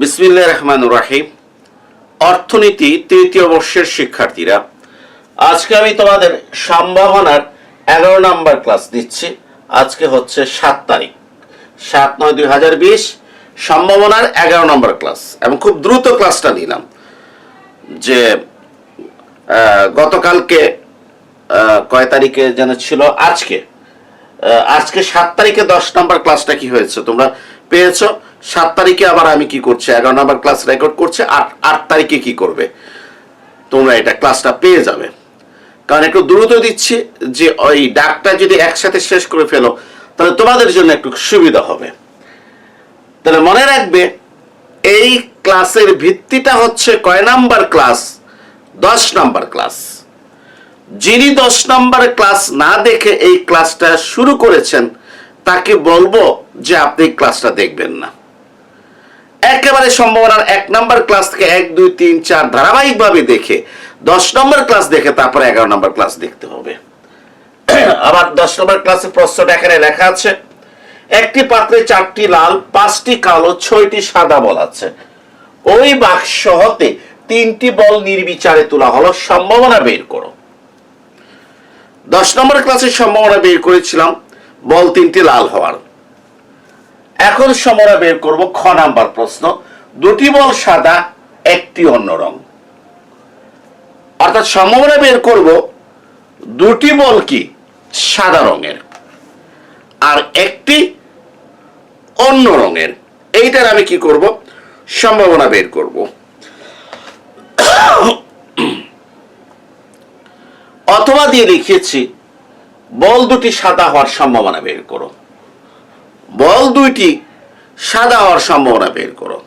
বিসমিল্লাহির রহমানির রহিম। অর্থনীতি তৃতীয় বর্ষের শিক্ষার্থীরা, আজকে আমি তোমাদের সম্ভাবনার 11 নম্বর ক্লাস দিচ্ছি। আজকে হচ্ছে 7 তারিখ, 7/9/2020, সম্ভাবনার 11 নম্বর ক্লাস। এবং খুব দ্রুত ক্লাসটা নিলাম যে গতকালকে কয় তারিখে যেন ছিল, আজকে 7 তারিখে 10 নম্বর ক্লাসটা কি হয়েছে তোমরা পেয়েছ। 7 তারিখে আবার আমি কি করছি, 11 নম্বর ক্লাস রেকর্ড করছে। 8 তারিখে কি করবে তোমরা এটা ক্লাসটা পেয়ে যাবে, কারণ একটু দ্রুত দিচ্ছি যে ওই ডাকটা যদি একসাথে শেষ করে ফেলো তাহলে তোমাদের জন্য একটু সুবিধা হবে। তাহলে মনে রাখবে, এই ক্লাসের ভিত্তিটা হচ্ছে কয় নাম্বার ক্লাস? 10 নম্বর ক্লাস। যিনি 10 নম্বর ক্লাস না দেখে এই ক্লাসটা শুরু করেছেন তাকে বলবো যে আপনি ক্লাসটা দেখবেন না। একেবারে সম্ভাবনার 1 নম্বর ক্লাস থেকে 1, 2, 3, 4 ধারাবাহিকভাবে দেখে 10 নম্বর ক্লাস দেখে তারপরে 11 নম্বর ক্লাস দেখতে হবে। আবার 10 নম্বর ক্লাসের প্রশ্নটা এখানে লেখা আছে, একটি পাত্রে 4টি লাল, 5টি কালো, 6টি সাদা বল আছে। ওই বাক্স হতে 3টি বল নির্বিচারে তোলা হলো, সম্ভাবনা বের করো। 10 নম্বর ক্লাসের সম্ভাবনা বের করেছিলাম বল 3টি লাল হওয়ার। এখন সম্ভাবনা বের করব খ নাম্বার প্রশ্ন, 2টি বল সাদা, 1টি অন্য রং। অর্থাৎ সম্ভাবনা বের করব 2টি বল কি সাদা রঙের আর 1টি অন্য রঙের। এইটার আমি কি করব, সম্ভাবনা বের করব। অথবা দিয়ে লিখেছি বল 2টি সাদা হওয়ার সম্ভাবনা বের করো। বল 2টি সাদা হওয়ার সম্ভাবনা বের করো।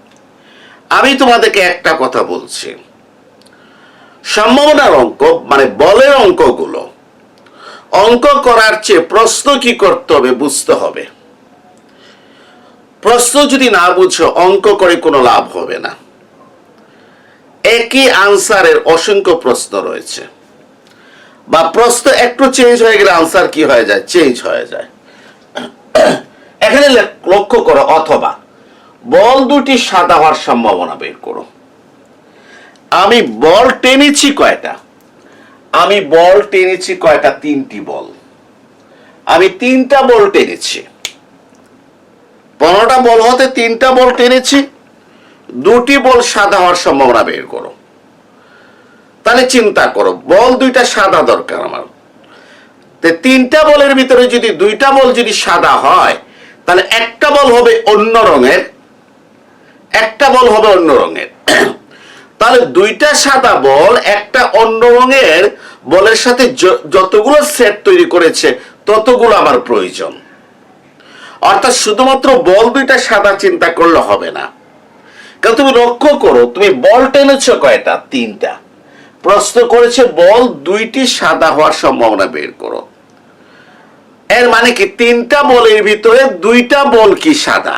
আমি তোমাদেরকে একটা কথা বলছি, সম্ভাবনার অঙ্ক মানে বলের অঙ্কগুলো অঙ্ক করার চেয়ে প্রশ্ন কি করতে হবে বুঝতে হবে। প্রশ্ন যদি না বুঝো অঙ্ক করে কোনো লাভ হবে না। একই আনসারের অসংখ্য প্রশ্ন রয়েছে, বা প্রশ্ন একটু চেঞ্জ হয়ে গেলে আনসার কি হয়ে যায়, চেঞ্জ হয়ে যায়। এখানে লক্ষ্য করো, অথবা বল 2টি সাদা হওয়ার সম্ভাবনা বের করো। আমি বল টেনেছি কয়টা? আমি বল টেনেছি কয়টা? 3টি বল। আমি 3টা বল টেনেছি। 15টা বল হতে 3টা বল টেনেছি, 2টি বল সাদা হওয়ার সম্ভাবনা বের করো। তাহলে চিন্তা করো, বল 2টা সাদা দরকার আমার। 3টা বলের ভিতরে যদি 2টা বল যদি সাদা হয় তাহলে একটা বল হবে অন্য রঙের, একটা বল হবে অন্য রঙের। তাহলে 2টা সাদা বল একটা অন্য রঙের বলের সাথে যতগুলো সেট তৈরি করেছে ততগুলো আমার প্রয়োজন। অর্থাৎ শুধুমাত্র বল 2টা সাদা চিন্তা করলে হবে না, কারণ তুমি লক্ষ্য করো, তুমি বল টেনেছো কয়টা? 3টা। প্রশ্ন করেছে বল 2টি সাদা হওয়ার সম্ভাবনা বের করো। এর মানে কি 3টা বলের ভিতরে 2টা বল কি সাদা।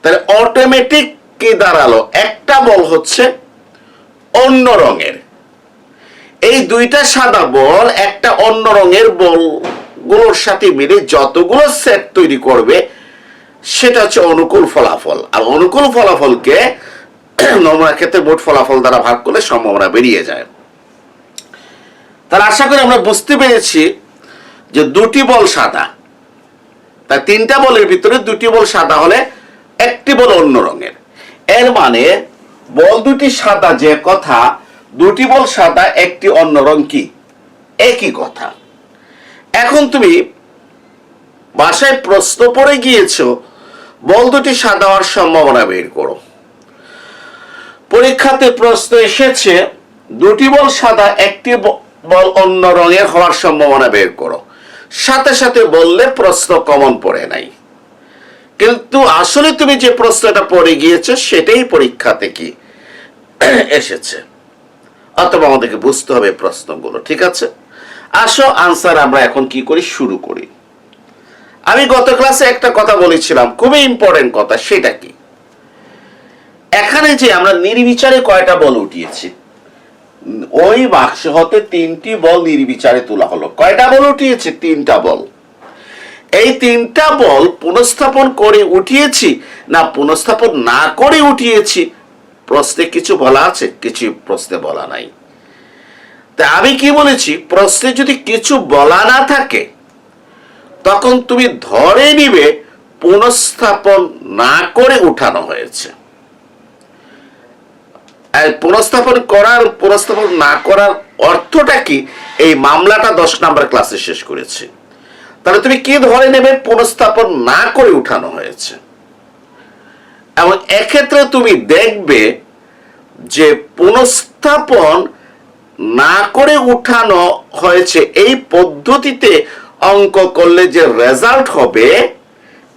তাহলে অটোমেটিক কি দাঁড়ালো, একটা বল হচ্ছে অন্য রঙের। এই 2টা সাদা বল একটা অন্য রঙের বলগুলোর সাথে মিলে যতগুলো সেট তৈরি করবে সেটা হচ্ছে অনুকূল ফলাফল। আর অনুকূল ফলাফলকে নমুনার ক্ষেত্রে মোট ফলাফল দ্বারা ভাগ করলে সম্ভাবনা বেরিয়ে যায়। তাহলে আশা করি আমরা বুঝতে পেরেছি যে 2টি বল সাদা, তাই 3টা বলের ভিতরে 2টি বল সাদা হলে 1টি বল অন্য রঙের। এর মানে বল 2টি সাদা যে কথা, 2টি বল সাদা 1টি অন্য রং কি একই কথা। এখন তুমি বাসায় প্রশ্ন পড়ে গিয়েছো বল 2টি সাদা হওয়ার সম্ভাবনা বের করো। পরীক্ষাতে প্রশ্ন এসেছে 2টি বল সাদা 1টি বল অন্য রঙের হওয়ার সম্ভাবনা বের করো। সাথে সাথে বললে প্রশ্ন কমন পড়ে নাই, কিন্তু আসলে তুমি যে প্রশ্নটা পড়ে গিয়েছো সেটাই পরীক্ষাতে কি এসেছে। অথবা আমাদেরকে বুঝতে হবে প্রশ্নগুলো, ঠিক আছে? আসো আনসার আমরা এখন কি করি, শুরু করি। আমি গত ক্লাসে একটা কথা বলেছিলাম, খুবই ইম্পর্টেন্ট কথা। সেটা কি, এখানে যে আমরা নির্বিচারে কয়টা বল উঠিয়েছি, ওই বাক্স হতে 3টি বল নির্বিচারে তোলা হলো। কয়টা বল উঠিয়েছে? 3টা বল। এই তিনটা বল পুনঃস্থাপন করে উঠিয়েছি না পুনঃস্থাপন না করে উঠিয়েছি, প্রশ্নে কিছু বলা আছে? কিছু প্রশ্নে বলা নাই। তা আমি কি বলেছি, প্রশ্নে যদি কিছু বলা না থাকে তখন তুমি ধরে নিবে পুনঃস্থাপন না করে উঠানো হয়েছে। পুনঃস্থাপন করার পুনঃস্থাপন না করার অর্থটা কি, এই মামলাটা 10 নম্বর ক্লাসে শেষ করেছি। তাহলে তুমি কি ধরে নেবে, পুনঃস্থাপন না করে উঠানো হয়েছে। এবং এক্ষেত্রে তুমি দেখবে যে পুনঃস্থাপন না করে উঠানো হয়েছে এই পদ্ধতিতে অঙ্ক করলে যে রেজাল্ট হবে,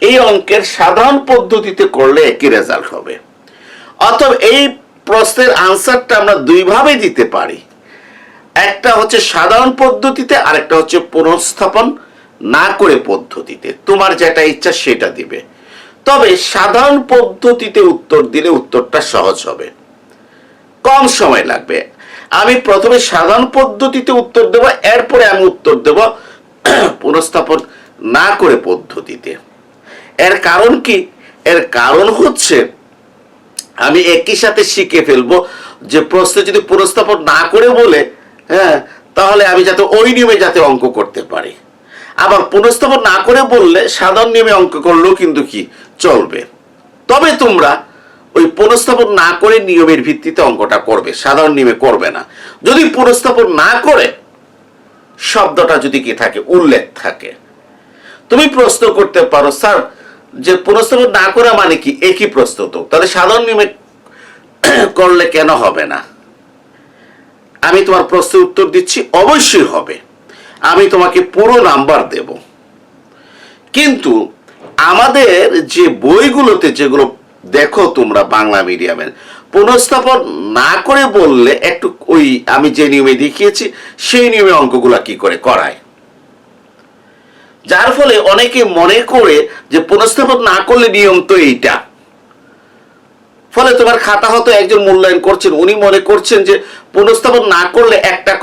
এই অঙ্কের সাধারণ পদ্ধতিতে করলে একই রেজাল্ট হবে। অতএব এই প্রশ্নের আনসারটা আমরা দুইভাবে দিতে পারি, একটা হচ্ছে সাধারণ পদ্ধতিতে, আরেকটা হচ্ছে পুনঃস্থাপন না করে পদ্ধতিতে। তোমার যেটা ইচ্ছা সেটা দিবে, তবে সাধারণ পদ্ধতিতে উত্তর দিলে উত্তরটা সহজ হবে, কম সময় লাগবে। আমি প্রথমে সাধারণ পদ্ধতিতে উত্তর দেব, এরপরে আমি উত্তর দেব পুনঃস্থাপন না করে পদ্ধতিতে। এর কারণ কি? এর কারণ হচ্ছে আমি একই সাথে শিখে ফেলবো যে প্রশ্নে যদি পুনঃস্থাপন না করে বলে, হ্যাঁ, তাহলে আমি যাতে ওই নিয়মে যাতে অঙ্ক করতে পারি। আবার পুনঃস্থাপন না করে বললে সাধারণ নিয়মে অঙ্ক করলেও কিন্তু কি চলবে, তবে তোমরা ওই পুনঃস্থাপন না করে নিয়মের ভিত্তিতে অঙ্কটা করবে, সাধারণ নিয়মে করবে না। যদি পুনঃস্থাপন না করে শব্দটা যদি কি থাকে, উল্লেখ থাকে, তুমি প্রশ্ন করতে পারো, স্যার যে পুনঃস্থাপন না করা মানে কি? একই প্রশ্ন তো, তাহলে সাধারণ নিয়মে করলে কেন হবে না? আমি তোমার প্রশ্নের উত্তর দিচ্ছি, অবশ্যই হবে, আমি তোমাকে পুরো নাম্বার দেব। কিন্তু আমাদের যে বইগুলোতে যেগুলো দেখো তোমরা বাংলা মিডিয়ামের, পুনঃস্থাপন না করে বললে একটু ওই আমি যে নিয়মে দেখিয়েছি সেই নিয়মে অঙ্কগুলা কি করে করায়, যার ফলে অনেকে মনে করে যে পুনঃস্থাপন না করলে নিয়ম তো এইটা। ফলে তোমার খাতা হয়তো একজন মূল্যায়ন করছেন, উনি মনে করছেন যে পুনঃস্থাপন না করলে একটা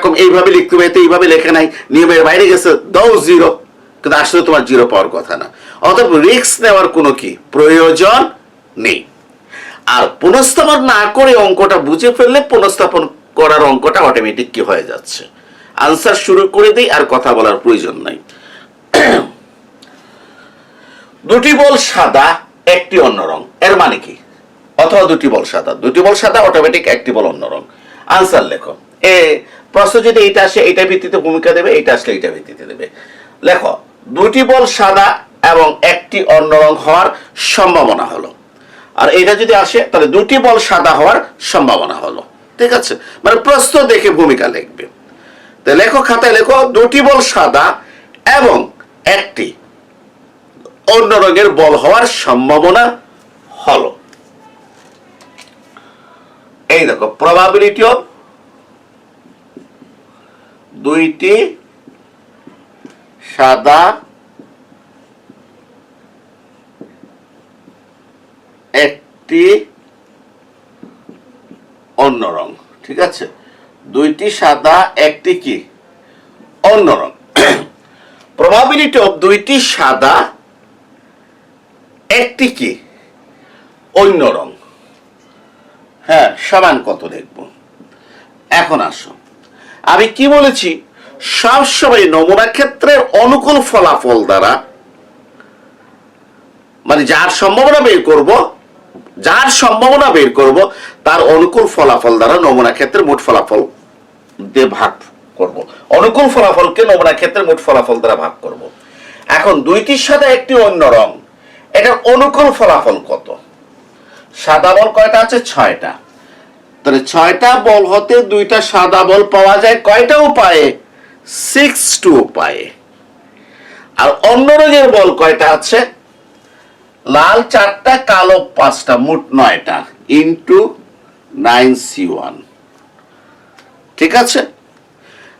কম এইভাবে লিখতে হবে, এইভাবে লেখে নাই, নিয়মের বাইরে গেছে, দাও 0। কিন্তু আসলে তোমার 0 পাওয়ার কথা না। অতএব রিস্ক নেওয়ার কোনো কি প্রয়োজন নেই। আর পুনঃস্থাপন না করে অঙ্কটা বুঝে ফেললে পুনঃস্থাপন করার অঙ্কটা অটোমেটিক কি হয়ে যাচ্ছে। আনসার শুরু করে দিই, আর কথা বলার প্রয়োজন নাই। দুটি বল সাদা, একটি অন্য রং, এর মানে কি? অথবা দুটি বল সাদা অটোমেটিক, একটি বল অন্য রং। আনসার লেখো। প্রশ্ন যদি এইটা আসে এইটা ভিত্তিতে ভূমিকা দেবে, এইটা আসলে এইটা ভিত্তিতে দেবে। লেখো, দুটি বল সাদা এবং একটি অন্য রং হওয়ার সম্ভাবনা হলো। আর এটা যদি আসে তাহলে দুটি বল সাদা হওয়ার সম্ভাবনা হলো। ঠিক আছে, মানে প্রশ্ন দেখে ভূমিকা লিখবে। তো লেখো, খাতায় লেখো, দুটি বল সাদা এবং একটি অন্য রঙের বল হওয়ার সম্ভাবনা হলো। এই দেখো, প্রবাবিলিটি অফ দুইটি সাদা একটি অন্য রং। ঠিক আছে, দুইটি সাদা একটি কি অন্য রং। প্রবাবিলিটি অফ দুইটি সাদা একটি কি অন্য রং, হ্যাঁ, সমান কত দেখব। এখন আসো, আমি কি বলেছি, সবসময় নমুনা ক্ষেত্রের অনুকূল ফলাফল দ্বারা, মানে যার সম্ভাবনা বের করব তার অনুকূল ফলাফল দ্বারা নমুনা ক্ষেত্রের মোট ফলাফল দিয়ে ভাগ করব। অনুকূল ফলাফলকে নমুনা ক্ষেত্রের মোট ফলাফল দ্বারা ভাগ করব। এখন দুইটির সাথে একটি অন্য রং, এটার অনুকূল ফলাফল কত? সাদা বল কয়টা আছে? 6টা। তাহলে 6টা বল হতে দুইটা সাদা বল পাওয়া যায় কয়টা উপায়ে? 6 উপায়ে। আর অন্য রঙের বল কয়টা আছে? লাল 4টা, কালো 5টা, মোট 9টা ইন্টু 9c1। ঠিক আছে,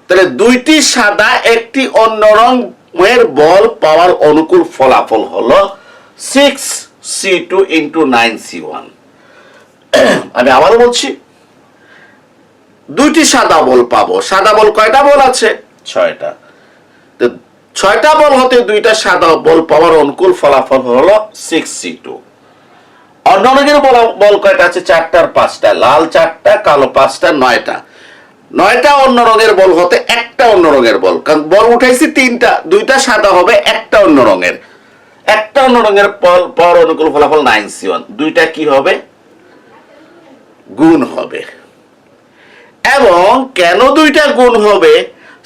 তাহলে দুইটি সাদা একটি অন্য রঙের বল পাওয়ার অনুকূল ফলাফল হলো 6c2 ইন্টু 9c1। আমি আবার বলছি, দুইটি সাদা বল পাবো। সাদা বল কয়টা বল আছে? 6টা। তো 6টা বল হতে 2টা সাদা বল পাওয়ার অনুকূল ফলাফল হলো 6C2। অন্য রঙের বল কয়টা আছে? 4টা আর 5টা, লাল 4টা, কালো 5টা, 9টা। 9টা অন্য রঙের বল হতে একটা অন্য রঙের বল, কারণ বল উঠাইছি 3টা, 2টা সাদা হবে, একটা অন্য রঙের, একটা অন্য রঙের পাওয়ার অনুকূল ফলাফল 9C1। 2টা কি হবে? গুণ হবে। এবং কেন 2টা গুণ হবে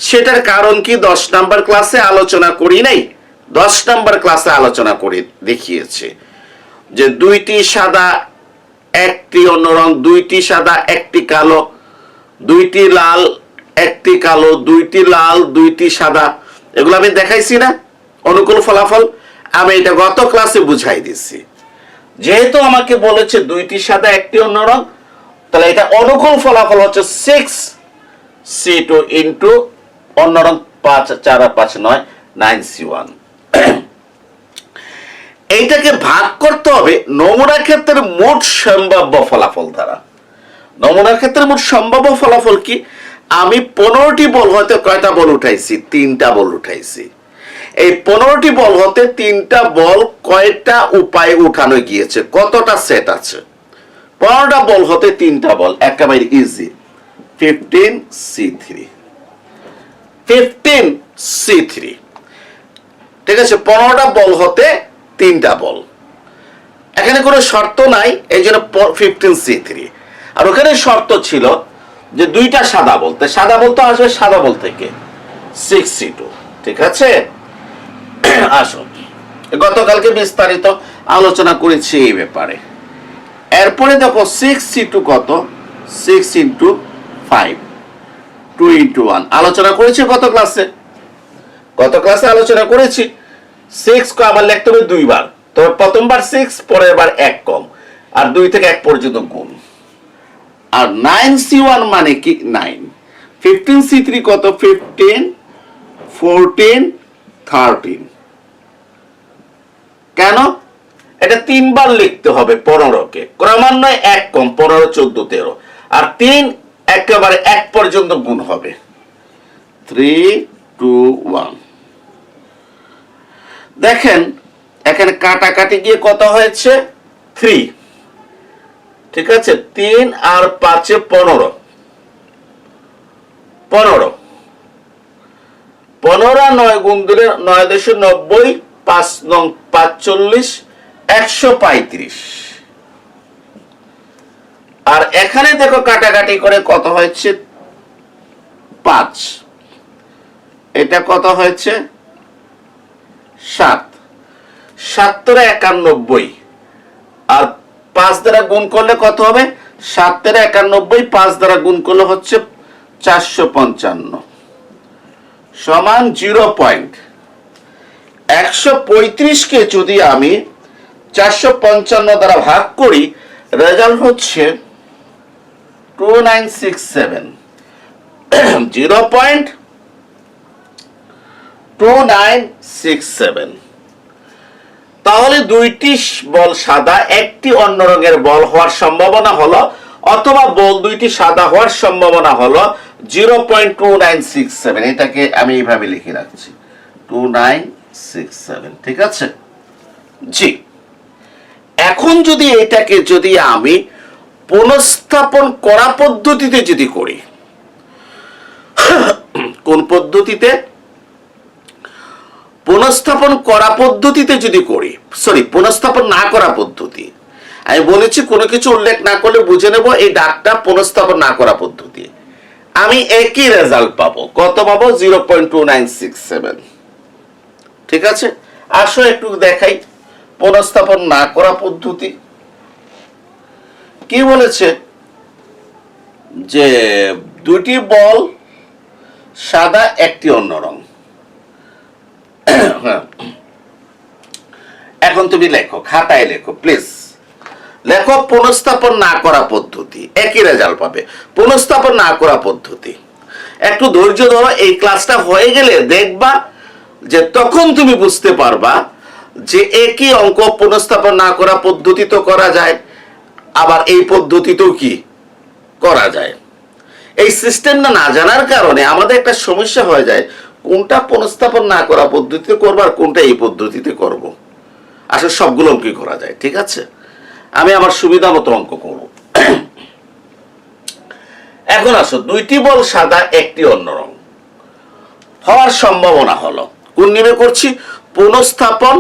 সেটার কারণ কি 10 নাম্বার ক্লাসে আলোচনা করি নাই? 10 নাম্বার ক্লাসে আলোচনা করে দেখিয়েছে যে 2টি সাদা, একটি অন্য রং, 2টি সাদা, একটি কালো, 2টি লাল, একটি কালো, 2টি লাল, 2টি সাদা, এগুলো আমি দেখাইছি না অনুকূল ফলাফল? আমি এটা গত ক্লাসে বুঝাই দিছি। যেহেতু আমাকে বলেছে 2টি সাদা, একটি অন্য রং, তাহলে এটা অনুকূল ফলাফল হচ্ছে 6C2 ইন্টু অন্য রং 5, 4 আর 5 9, 9C1। এইটাকে ভাগ করতে হবে নমুনা ক্ষেত্রের মোট সম্ভাব্য ফলাফল দ্বারা। নমুনা ক্ষেত্রের মোট সম্ভাব্য ফলাফল কি? আমি 15টি বল হতে কয়টা বল উঠাইছি? 3টা বল উঠাইছি। এই 15টি বল হতে 3টা বল কয়টা উপায়ে উঠানো গিয়েছে, কতটা সেট আছে? 15টা বল হতে 3টা বল, একেবারে ইজি, 15C3। 15C3, ঠিক আছে? 15টা বল হতে 3টা বল, এখানে কোনো শর্ত নাই, এই জন্য 15C3। আর ওখানে শর্ত ছিল যে 2টা সাদা বলতে, সাদা বলতে আসবে সাদা বল থেকে 6C2, ঠিক আছে? আসুন, গতকালকে বিস্তারিত আলোচনা করেছি এই ব্যাপারে। এরপরে দেখো 6C2 কত? 6 ইন্টু 5, 2 ইন্টু 1 আলোচনা করেছি গত ক্লাসে। গত ক্লাসে আলোচনা করেছি 6 কে আবার লিখতে হবে 2 বার, তবে প্রথমবার 6, পরের বার 1 কম, আর 2 থেকে 1 পর্যন্ত গুণ। আর 9C1 মানে কি? 9। 15C3 কত? 15, 14, 13। কেন? এটা 3 বার লিখতে হবে 15কে, ক্রমান্বয়ে 1 কম, 15, 14, 13, আর 3 একেবারে 1 পর্যন্ত গুণ হবে। 3, 2, 1। দেখেন এখানে কাটাকাটি গিয়ে কত হয়েছে? 3, ঠিক আছে? 3 আর 5 এ 15, 15, 15 9 গুণ দিলে 9.90, 5 নং 45, 135। আর এখানে দেখো কাটাকাটি করে কত হয়েছে? 5, এটা কত হয়েছে? 7, 7 × 91, আর 5 দ্বারা গুণ করলে কত হবে? 7 × 91, 5 দ্বারা গুণ করলে হচ্ছে 455 সমান 0.135কে যদি আমি 455 দ্বারা ভাগ করি, রেজাল্ট হচ্ছে 2967, 0.2967। তাহলে 2টি বল সাদা, একটি অন্য রঙের বল হওয়ার সম্ভাবনা হলো, অথবা বল 2টি সাদা হওয়ার সম্ভাবনা হলো 0.2967। এটাকে আমি এইভাবে লিখে রাখছি, 2967, ঠিক আছে? জি। এখন যদি এটাকে যদি আমি পুনঃস্থাপন করা পদ্ধতিতে যদি করি, কোন পদ্ধতিতে? পুনঃস্থাপন করা পদ্ধতিতে যদি করি, সরি, পুনঃস্থাপন না করা পদ্ধতি। আমি বলেছি কোনো কিছু উল্লেখ না করলে বুঝে নেব এই ডাকটা পুনঃস্থাপন না করা পদ্ধতি। আমি একই রেজাল্ট পাবো, কত পাবো? 0.2967, ঠিক আছে? আসো একটু দেখাই পুনঃস্থাপন না করা পদ্ধতি কি বলেছে। যে 2টি বল সাদা, একটি অন্য রং। এখন তুমি লেখো, খাতায় লেখো প্লিজ, লেখো পুনঃস্থাপন না করা পদ্ধতি, একই রেজাল্ট পাবে। পুনঃস্থাপন না করা পদ্ধতি, একটু ধৈর্য ধরো, এই ক্লাসটা হয়ে গেলে দেখবা যে তখন তুমি বুঝতে পারবা যে একই অঙ্ক পুনঃস্থাপন না করা পদ্ধতি তো করা যায়, আবার এই পদ্ধতিতেও কি করা যায়। এই সিস্টেমটা না জানার কারণে আমাদের একটা সমস্যা হয়ে যায়, কোনটা পুনঃস্থাপন না করা পদ্ধতিতে করবো আর কোনটা এই পদ্ধতিতে করব। আসলে সবগুলো অঙ্কই করা যায়, ঠিক আছে। আমি আমার সুবিধা মতো অঙ্ক করব। এখন আসো, দুইটি বল সাদা, একটি অন্য রং হওয়ার সম্ভাবনা হলো, কোন নিয়মে করছি? পুনঃস্থাপন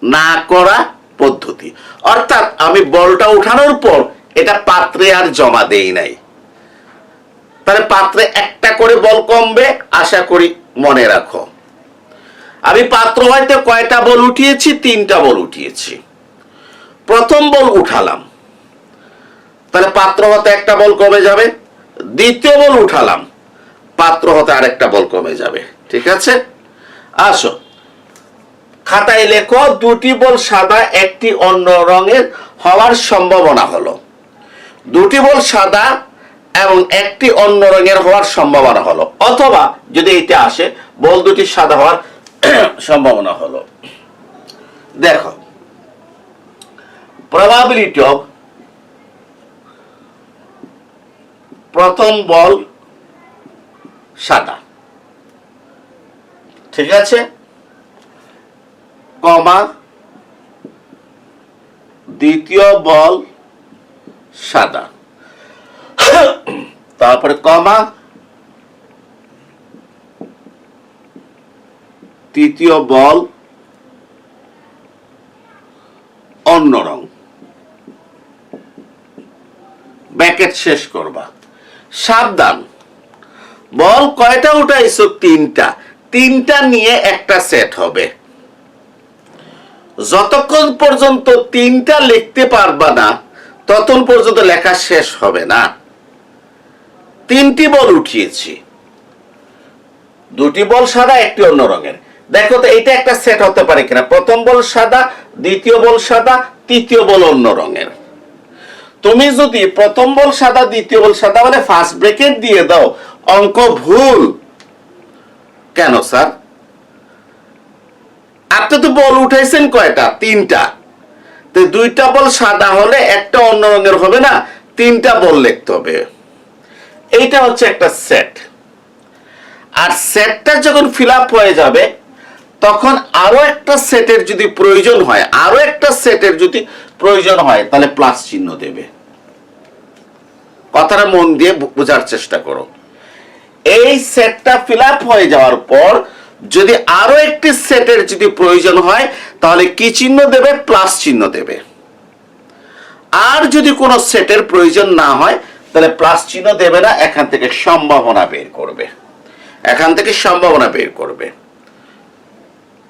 না করা পদ্ধতি। অর্থাৎ আমি বলটা উঠানোর পর এটা পাত্রে আর জমা দেই নাই, তাহলে পাত্রে একটা করে বল কমবে, আশা করি মনে রাখো। আমি পাত্র হয়তো কয়টা বল উঠিয়েছি? 3টা বল উঠিয়েছি। প্রথম বল উঠালাম, তাহলে পাত্র হতে একটা বল কমে যাবে। দ্বিতীয় বল উঠালাম, পাত্র হতে আরেকটা বল কমে যাবে, ঠিক আছে। আসো, খাতায় লেখো, দুটি বল সাদা, একটি অন্য রঙের হওয়ার সম্ভাবনা হলো। দুটি বল সাদা এবং একটি অন্য রঙের হওয়ার সম্ভাবনা হলো, অথবা যদি এটা আসে, বল দুটি সাদা হওয়ার সম্ভাবনা হলো। দেখো, প্রবাবিলিটি অফ প্রথম বল সাদা, ঠিক আছে, কমা দ্বিতীয় বল সাদা, তারপরে কমা তৃতীয় বল অন্য রং, ব্র্যাকেট শেষ করবা। সাবধান, বল কয়টা উঠাইছো? 3টা। 3টা নিয়ে একটা সেট হবে। যতক্ষণ পর্যন্ত 3টা লিখতে পারবা না, ততক্ষণ পর্যন্ত লেখা শেষ হবে না। 3টি বল উঠিয়েছি, দুটি বল সাদা, একটি অন্য রঙের। দেখো তো এটা একটা সেট হতে পারে কিনা। প্রথম বল সাদা, দ্বিতীয় বল সাদা, তৃতীয় বল অন্য রঙের। তুমি যদি প্রথম বল সাদা, দ্বিতীয় বল সাদা মানে ফার্স্ট ব্র্যাকেট দিয়ে দাও, অঙ্ক ভুল। কেন স্যার? আপনি তো বল উঠাইছেন কয়টা? 3টা। তো 2টা বল সাদা হলে একটা অন্য রঙের হবে না, 3টা বল লিখতে হবে। এইটা হচ্ছে একটা সেট। আর সেটটা যখন ফিল আপ হয়ে যাবে, তখন আরো একটা সেটের যদি প্রয়োজন হয়, তাহলে প্লাস চিহ্ন দেবে। কথাটা মন দিয়ে বোঝার চেষ্টা করো। এই সেটটা ফিল আপ হয়ে যাওয়ার পর যদি আরো একটি সেটের যদি প্রয়োজন হয়, তাহলে কি চিহ্ন দেবে? প্লাস চিহ্ন দেবে। আর যদি কোনো সেটের প্রয়োজন না হয়, তাহলে প্লাস চিহ্ন দেবে না, এখান থেকে সম্ভাবনা বের করবে।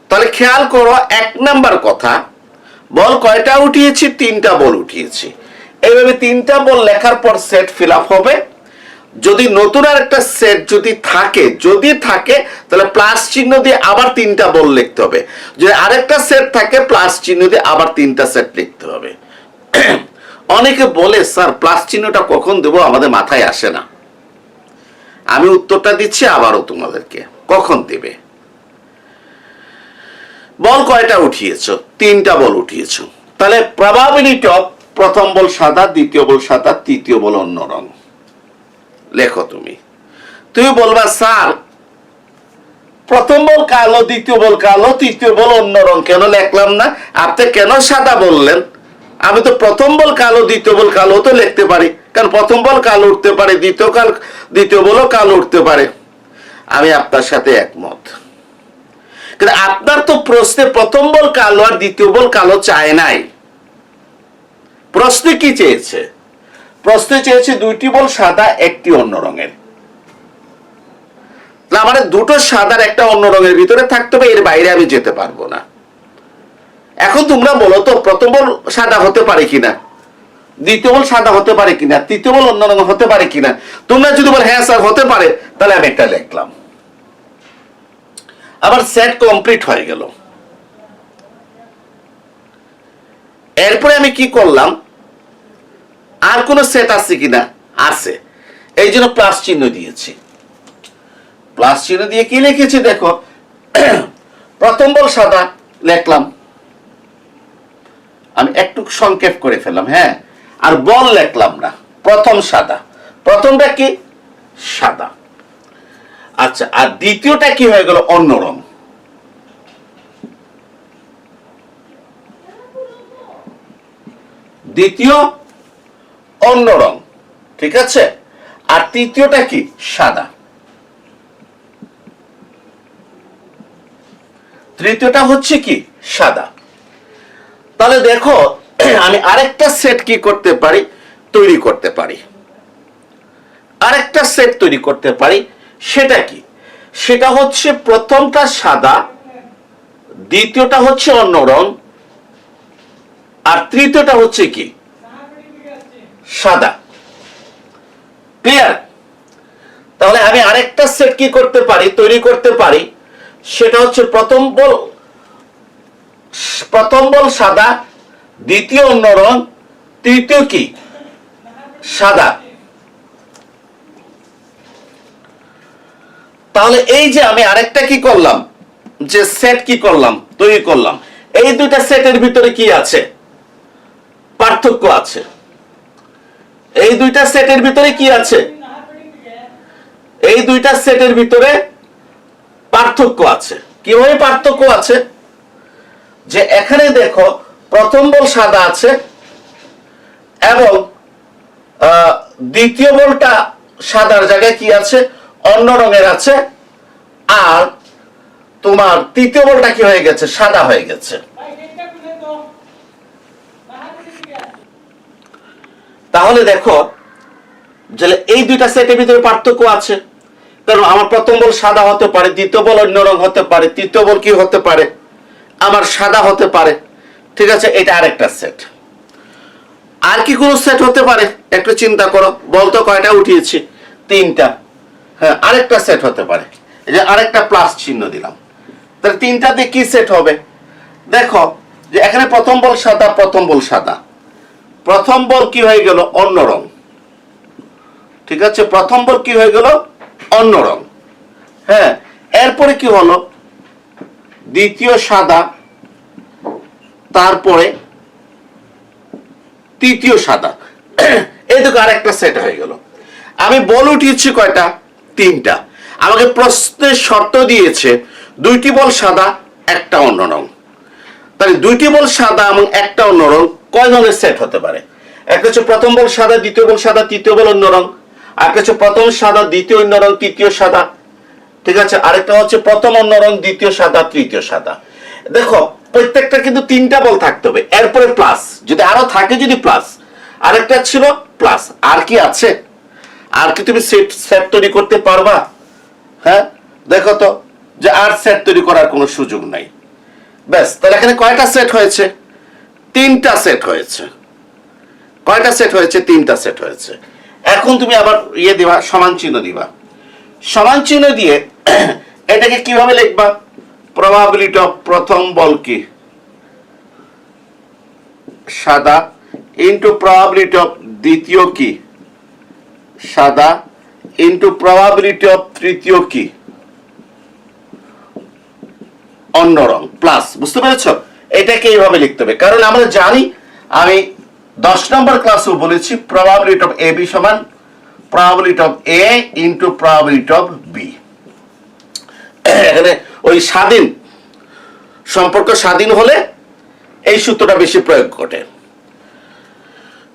তাহলে খেয়াল করো, 1 নাম্বার কথা, বল কয়টা উঠিয়েছি? 3টা বল উঠিয়েছি। এইভাবে 3টা বল লেখার পর সেট ফিল আপ হবে। যদি নতুন আর একটা সেট যদি থাকে, তাহলে প্লাস চিহ্ন দিয়ে আবার 3টা বল লিখতে হবে। যদি আরেকটা সেট থাকে, প্লাস চিহ্ন দিয়ে আবার 3টা সেট লিখতে হবে। অনেকে বলে, স্যার প্লাস চিহ্নটা কখন দেবো, আমাদের মাথায় আসে না। আমি উত্তরটা দিচ্ছি আবারও তোমাদেরকে, কখন দেবে। বল কয়টা উঠিয়েছো? 3টা বল উঠিয়েছো। তাহলে প্রবাবিলিটি অফ প্রথম বল সাদা, দ্বিতীয় বল সাদা, তৃতীয় বল অন্য রং। লেখো তুমি বলবা, স্যার প্রথম বল কালো, দ্বিতীয় বল কালো, তৃতীয় বল অন্য রং কেন লিখলাম না? আপনি কেন সাদা বললেন? আমি তো প্রথম বল কালো, দ্বিতীয় বল কালো তো লিখতে পারি, কারণ প্রথম বল কালো উঠতে পারে, দ্বিতীয় বলও কালো উঠতে পারে। আমি আপনার সাথে একমত, কিন্তু আপনার তো প্রশ্নে প্রথম বল কালো আর দ্বিতীয় বল কালো চায় নাই। প্রশ্নে কি চেয়েছে? প্রশ্নে চেয়েছে 2টি বল সাদা, একটি অন্য রঙের। মানে 2টো সাদার একটা অন্য রঙের ভিতরে থাকতে হবে, এর বাইরে আমি যেতে পারবো না। এখন তোমরা বলো তো, প্রথম বল সাদা হতে পারে কিনা, দ্বিতীয় বল সাদা হতে পারে কিনা, তৃতীয় বল অন্য রঙ হতে পারে কিনা? তোমরা যদি বল হ্যাঁ স্যার হতে পারে, তাহলে আমি একটা লিখলাম। আবার সেট কমপ্লিট হয়ে গেল। এরপরে আমি কি করলাম, আর কোন সেট আছে কিনা? আছে, এই জন্য প্লাস চিহ্ন দিয়েছি। প্লাস চিহ্ন দিয়ে কি লিখেছি দেখো, প্রথম বল সাদা লিখলাম, আমি একটু সংক্ষেপ করে ফেললাম, হ্যাঁ, আর বল লিখলাম না, প্রথম সাদা। প্রথমটা কি? সাদা। আচ্ছা, আর দ্বিতীয়টা কি হয়ে গেল? অন্য রং। দ্বিতীয় অন্য রং, ঠিক আছে। আর তৃতীয়টা কি? সাদা। তৃতীয়টা হচ্ছে কি? সাদা। তাহলে দেখো আমি আরেকটা সেট কি করতে পারি? তৈরি করতে পারি। আরেকটা সেট তৈরি করতে পারি। সেটা কি? সেটা হচ্ছে প্রথমটা সাদা, দ্বিতীয়টা হচ্ছে অন্য রং, আর তৃতীয়টা হচ্ছে কি? সাদা। ক্লিয়ার? তাহলে আমি আরেকটা সেট কি করতে পারি? তৈরি করতে পারি। সেটা হচ্ছে প্রথম বল সাদা, দ্বিতীয় অন্য রং, তৃতীয় কি? সাদা। তাহলে এই যে আমি আরেকটা কি করলাম, যে সেট কি করলাম? তৈরি করলাম। এই দুইটা সেটের ভিতরে কি আছে? পার্থক্য আছে। এই দুইটা সেটের ভিতরে কি আছে? এই দুইটা সেটের ভিতরে পার্থক্য আছে। কিভাবে পার্থক্য আছে? যে এখানে দেখো প্রথম বল সাদা আছে এবং দ্বিতীয় বলটা সাদার জায়গায় কি আছে? অন্য রঙের আছে। আর তোমার তৃতীয় বলটা কি হয়ে গেছে? সাদা হয়ে গেছে। তাহলে দেখো যে এই দুইটা সেটের ভিতরে পার্থক্য আছে। কারণ আমার প্রথম বল সাদা হতে পারে, দ্বিতীয় বল অন্য রং হতে পারে, তৃতীয় বল কি হতে পারে? আমার সাদা হতে পারে। ঠিক আছে, এটা আরেকটা সেট। আর কি কোনো সেট হতে পারে? একটু চিন্তা করো। বলতো কয়টা উঠিয়েছি? 3টা। হ্যাঁ, আরেকটা সেট হতে পারে। এই যে আরেকটা প্লাস চিহ্ন দিলাম। তাহলে 3টাতে কি সেট হবে? দেখো যে এখানে প্রথম বল সাদা, প্রথম বল সাদা। প্রথম বল কি হয়ে গেল? অন্য রং। ঠিক আছে, প্রথম বল কি হয়ে গেল? অন্য রং। হ্যাঁ, এরপরে কি হলো? দ্বিতীয় সাদা, তারপরে তৃতীয় সাদা। এই দেখো আরেকটা সেট হয়ে গেল। আমি বল উঠিয়েছি কয়টা? 3টা। আমাকে প্রশ্নের শর্ত দিয়েছে 2টি বল সাদা, একটা অন্য রং। তাহলে 2টি বল সাদা এবং একটা অন্য রং কয় ধরনের সেট হতে পারে? একটা হচ্ছে প্রথম বল সাদা, দ্বিতীয় বল সাদা, তৃতীয় বল অন্য রং। আরেকটা হচ্ছে প্রথম সাদা, দ্বিতীয় অন্য রং, তৃতীয় সাদা। ঠিক আছে, আরেকটা হচ্ছে প্রথম অন্য রং, দ্বিতীয় সাদা, তৃতীয় সাদা। দেখো প্রত্যেকটা কিন্তু 3টা বল থাকতে হবে, এরপরে প্লাস। যদি আরো থাকে, যদি প্লাস। আরেকটা ছিল প্লাস। আর কি আছে? আর কি তুমি সেট তৈরি করতে পারবা? হ্যাঁ, দেখো তো যে আর সেট তৈরি করার কোনো সুযোগ নাই। ব্যাস, তাহলে এখানে কয়টা সেট হয়েছে? 3টা সেট হয়েছে। কয়টা সেট হয়েছে? 3টা সেট হয়েছে। এখন তুমি আবার দিবা, সমান চিহ্ন দিবা। সমান চিহ্ন দিয়ে এটাকে কিভাবে লিখবা? প্রবাবিলিটি অফ প্রথম বল কি? সাদা, ইন্টু প্রবাবিলিটি অফ দ্বিতীয় কি? সাদা, ইন্টু প্রবাবিলিটি অফ তৃতীয় কি? অন্য রং, প্লাস। বুঝতে পেরেছো? এটাকে এইভাবে লিখতে হবে। কারণ আমরা জানি, আমি 10 নম্বর ক্লাসেও বলেছি প্রবাবিলিটি অফ এ বি সমান probability of A into probability of B. এখানে ওই স্বাধীন সম্পর্ক স্বাধীন হলে এই সূত্রটা বেশি প্রয়োগ ঘটে।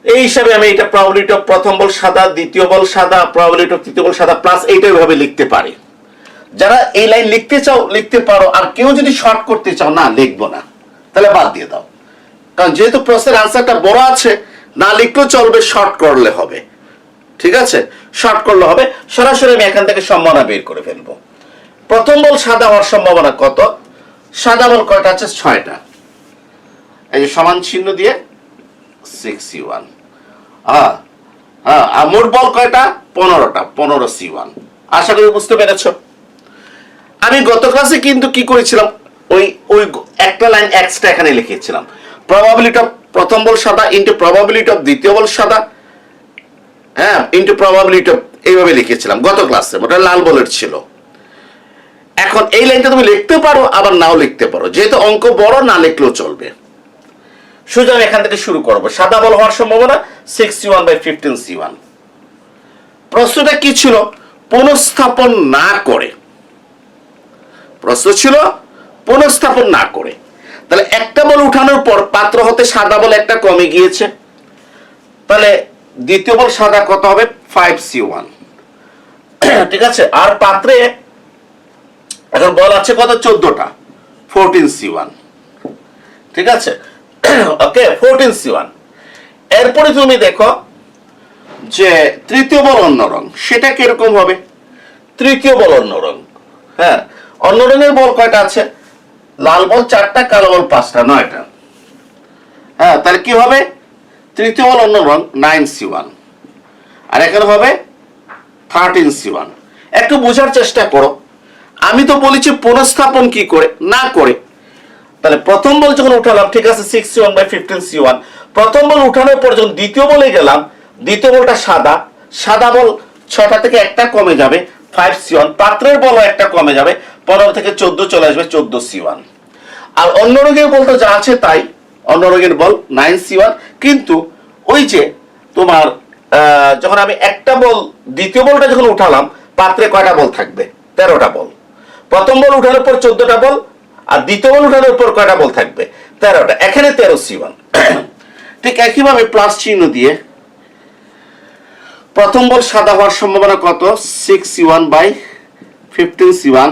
এই হিসাবে আমি এটা প্রবাবিলিটি অফ প্রথম বল সাদা, দ্বিতীয় বল সাদা, প্রবাবিলিটি অফ তৃতীয় বল সাদা প্লাস এইটা ভাবে লিখতে পারি। যারা এই লাইন লিখতে চাও লিখতে পারো, আর কেউ যদি শর্ট করতে চাও না লিখবো না, তাহলে বাদ দিয়ে দাও। কারণ যেহেতু প্রশ্নের আনসারটা বড় আছে, না লিখলেও চলবে, শর্ট করলে হবে। ঠিক আছে, শর্ট করলে হবে। সরাসরি আমি এখান থেকে সম্ভাবনা বের করে ফেলবো। প্রথম বল সাদা হওয়ার সম্ভাবনা কত? সাদা বল কয়টা আছে? 6টা। এই যে সমান চিহ্ন দিয়ে 6C1। আর মোট বল কয়টা? 15টা। 15C1। আশা করি বুঝতে পেরেছ। আমি গত ক্লাসে কিন্তু কি করেছিলাম? ওই ওই একটা লাইন এক্সট্রা এখানে লিখেছিলাম। প্রবাবিলিটি অফ প্রথম বল সাদা ইন্টু প্রবাবিলিটি অফ দ্বিতীয় বল সাদা, হ্যাঁ, ইন্টু প্রবাবিলিটি অফ, এইভাবে লিখেছিলাম গত ক্লাসে। ওটা লাল বলের ছিল। এখন এই লাইনটা তুমি লিখতে পারো, আবার নাও লিখতে পারো। যেহেতু অঙ্ক বড়, না লিখলেও চলবে। সুতরাং এখান থেকে শুরু করবো। সাদা বল হওয়ার সম্ভাবনা 6C1/15C1। প্রশ্নটা কি ছিল? পুনঃস্থাপন না করে, প্রশ্ন ছিল পুনঃস্থাপন না করে, তাহলে একটা বল উঠানোর পর পাত্র হতে সাদা বল একটা কমে গিয়েছে, তাহলে দ্বিতীয় বল সাদা কত হবে 5c1। ঠিক আছে, আর পাত্রে এখন বল আছে কত 14টা 14c1। ঠিক আছে, ওকে 14c1। এরপরে তুমি দেখো যে তৃতীয় বল অন্য রং, সেটা কিরকম হবে? তৃতীয় বল অন্য রং, হ্যাঁ অন্য রঙের বল কয়টা আছে? লাল বল 4টা, কালো বল 5টা, 9টা। হ্যাঁ তাহলে কি হবে? তৃতীয় বল অন্য রং 9c1, আর এখানে হবে 13c1। একটু বোঝার চেষ্টা করো, আমি তো বলেছি পুনঃস্থাপন কি করে না করে। তাহলে প্রথম বল যখন উঠালাম, ঠিক আছে 6c1/15c1, প্রথম বল উঠানোর পর যখন দ্বিতীয় বলে গেলাম, দ্বিতীয় বলটা সাদা, সাদা বল 6টা থেকে একটা কমে যাবে 5c1, পাত্রের বল একটা কমে যাবে 15 থেকে 14 চলে আসবে 14c1। আর অন্য রঙের বল তো যা আছে তাই, অন্য রঙের বল 9c1। কিন্তু ওই যে তোমার যখন আমি একটা বল দ্বিতীয় বলটা যখন উঠালাম, পাত্রে কয়টা বল থাকবে? 13টা বল। প্রথম বল উঠানোর পর 14টা বল, আর দ্বিতীয় বল উঠানোর পর কয়টা বল থাকবে? 13টা, এখানে 13c1। ঠিক একইভাবে প্লাস চিহ্ন দিয়ে প্রথম বল সাদা হওয়ার সম্ভাবনা কত? 6c1/15c1।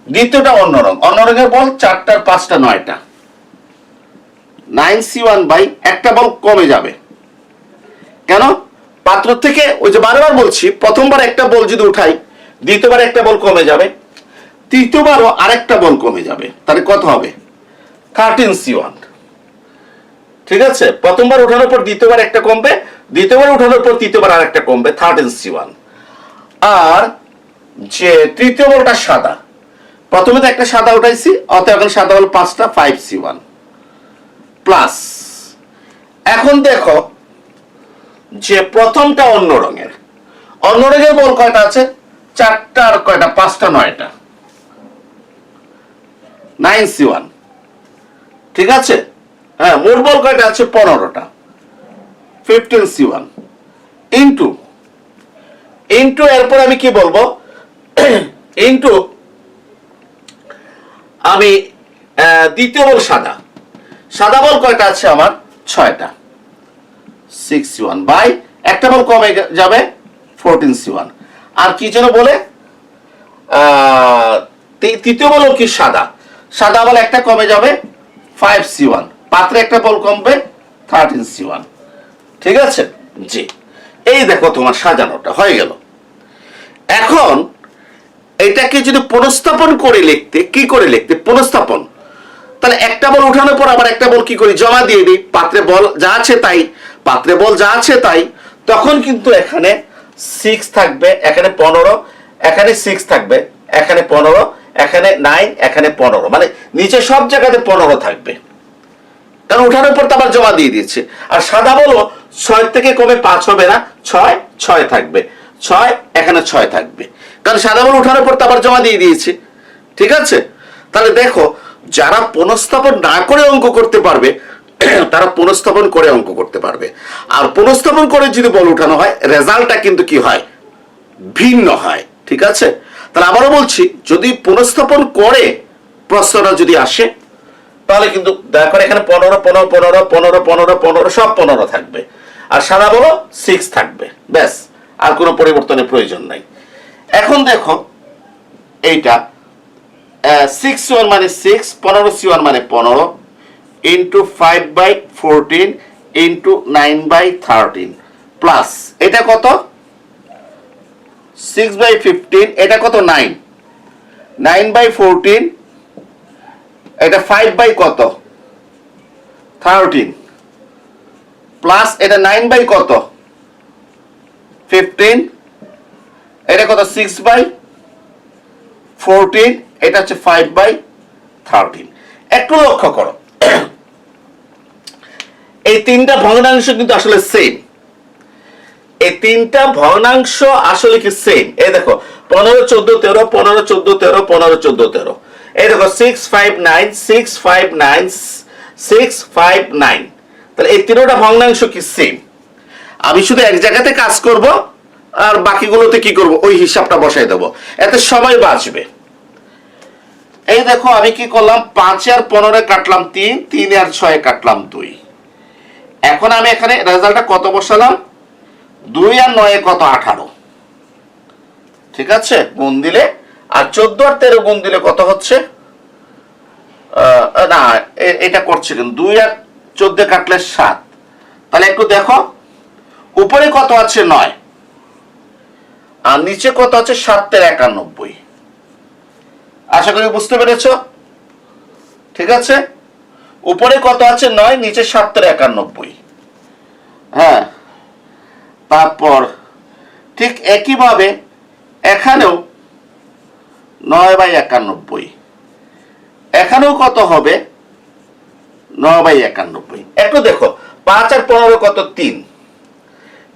দ্বিতীয়টা অন্য রং, অন্য রঙের বল 4টার 5টা 9টা, 9c1 একটা বল কমে যাবে। কেন? পাত্র থেকে ওই যে বারবার বলছি, প্রথমবার একটা বল যদি উঠাই, দ্বিতীয়বার একটা বল কমে যাবে, তৃতীয়বারও আরেকটা বল কমে যাবে, তাহলে কত হবে? 13c1। ঠিক আছে, প্রথমবার উঠানোর পর দ্বিতীয়বার একটা কমবে, দ্বিতীয়বার উঠানোর পর তৃতীয়বার আরেকটা কমবে, 13c1। আর যে তৃতীয় বলটা সাদা, প্রথমে তো একটা সাদা উঠাইছি, অতএব এখন সাদা বল 5টা 5c1 প্লাস। এখন দেখো যে প্রথমটা অন্য রঙের, অন্য রঙের বল কয়টা আছে? 4টা, আর কয়টা? 5টা 9টা, 9c1। ঠিক আছে, হ্যাঁ মোট বল কয়টা আছে? 15টা, 15c1 ইন্টু এরপর আমি কি বলবো? ইন্টু আমি দ্বিতীয় বল সাদা, সাদা বল কয়টা আছে আমার? 6টা, 6c1 বাই একটা বল কমে যাবে 14c1। আর কি যেন বলে তৃতীয় বল কি? সাদা, সাদা বল একটা কমে যাবে 5c1, পাত্রে একটা বল কমবে 13c1। ঠিক আছে জি, এই দেখো তোমার সাজানোটা হয়ে গেল। এখন এটাকে যদি পুনঃস্থাপন করে লিখতে, কি করে লিখতে? পুনঃস্থাপন, তাহলে একটা বল উঠানোর পর আবার একটা বল কি করি? জমা দিয়ে দিই, পাত্রে বল যা আছে তাই, পাত্রে বল যা আছে তাই। তখন কিন্তু এখানে 6 থাকবে, এখানে 15, এখানে 6 থাকবে, এখানে 15, এখানে 9, এখানে 15, মানে নিচে সব জায়গাতে 15 থাকবে, কারণ উঠানোর পর তো আবার জমা দিয়ে দিয়েছে। আর সাদা বলও 6 থেকে কমে 5 হবে না, 6 থাকবে, 6 এখানে 6 থাকবে, কারণ সাদা বল উঠানোর পর তো আবার জমা দিয়ে দিয়েছে। ঠিক আছে, তাহলে দেখো যারা পুনঃস্থাপন না করে অঙ্ক করতে পারবে, তারা পুনঃস্থাপন করে অঙ্ক করতে পারবে। আর পুনঃস্থাপন করে যদি বল উঠানো হয়, রেজাল্টটা কিন্তু কি হয়? ভিন্ন হয়। ঠিক আছে, তাহলে আবারও বলছি, যদি পুনঃস্থাপন করে প্রশ্নটা যদি আসে, তাহলে কিন্তু দয়া করে এখানে 15 15 15 15 15 15 সব 15 থাকবে, আর সাদা বলো 6 থাকবে, ব্যাস, আর কোনো পরিবর্তনের প্রয়োজন নাই। এখন দেখো এইটা 6c1 মানে 6, 15c1 মানে 15 ইন্টু 5/14 ইন্টু 9/13 প্লাস এটা কত? 6/15, এটা কত? 9, 9/14, এটা 5 কত? 13 প্লাস এটা 9 কত? 15, এটা কত? 6/14, এটা হচ্ছে 5/13। একটু লক্ষ্য করো, এই তিনটা ভগ্নাংশ কিন্তু আসলে সেম, এই তিনটা ভগ্নাংশ আসলে কি সেম। এই দেখো 15 14 13, 15 14 13, 15 14 13, এই দেখো 6 5 9 6 5 9 6 5 9, তাহলে এই তিনটা ভগ্নাংশ কি সেম। আমি শুধু এক জায়গাতে কাজ করব, আর বাকিগুলোতে কি করব, ওই হিসাবটা বসাই দেবো, এতে সময় বাঁচবে। এই দেখো আমি কি করলাম, 5 আর 15 কাটলাম 3, 3 আর 6 কাটলাম 2। এখন আমি এখানে রেজাল্টটা কত বসালাম, 2 আর 9 কত, 18। ঠিক আছে, গুণ দিলে, আর 14 আর 13 গুণ দিলে কত হচ্ছে, না এটা করছে কিন্তু 2 আর 14 কাটলে 7। তাহলে একটু দেখো উপরে কত আছে 9 আর নিচে কত আছে 7 এর 91। আশা করি বুঝতে পেরেছ। ঠিক আছে, উপরে কত আছে 9, নিচে 7 এর 91। হ্যাঁ, তারপর ঠিক একইভাবে এখানেও 9/91, এখানেও কত হবে 9/91। একটু দেখো 5 আর 15 কত, 3,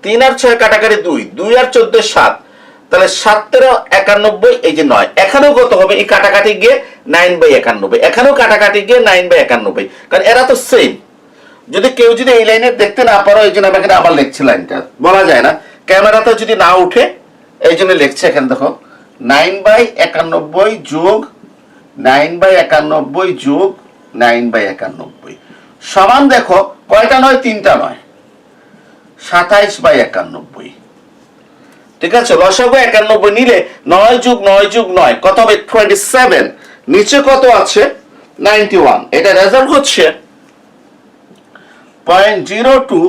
3 আর 6 কাটাকাটি 2, 2 আর 14 7, তাহলে 7 এর 91, এই যে 9, এখানেও কত হবে, এই কাটাকাটি গিয়ে 9/91, এখানেও কাটাকাটি গিয়ে 9/91, কারণ এরা তো সেম। যদি কেউ যদি এই লাইনে দেখতে না পারো, এই জন্য আমি এখানে আবার লিখছি, লাইনটা বলা যায় না, ক্যামেরাতে যদি না উঠে এই জন্য লিখছে। এখানে দেখো 9/91 যোগ 9/91 যোগ 9/91 সমান, দেখো কয়টা 9, 3টা 9, 27/91। ঠিক আছে, লসাগু 91 নিলে 9 যোগ 9 যোগ 9 কত হবে, 27। নিচে কত আছে 91। এটা রেজাল্ট হচ্ছে 0.02,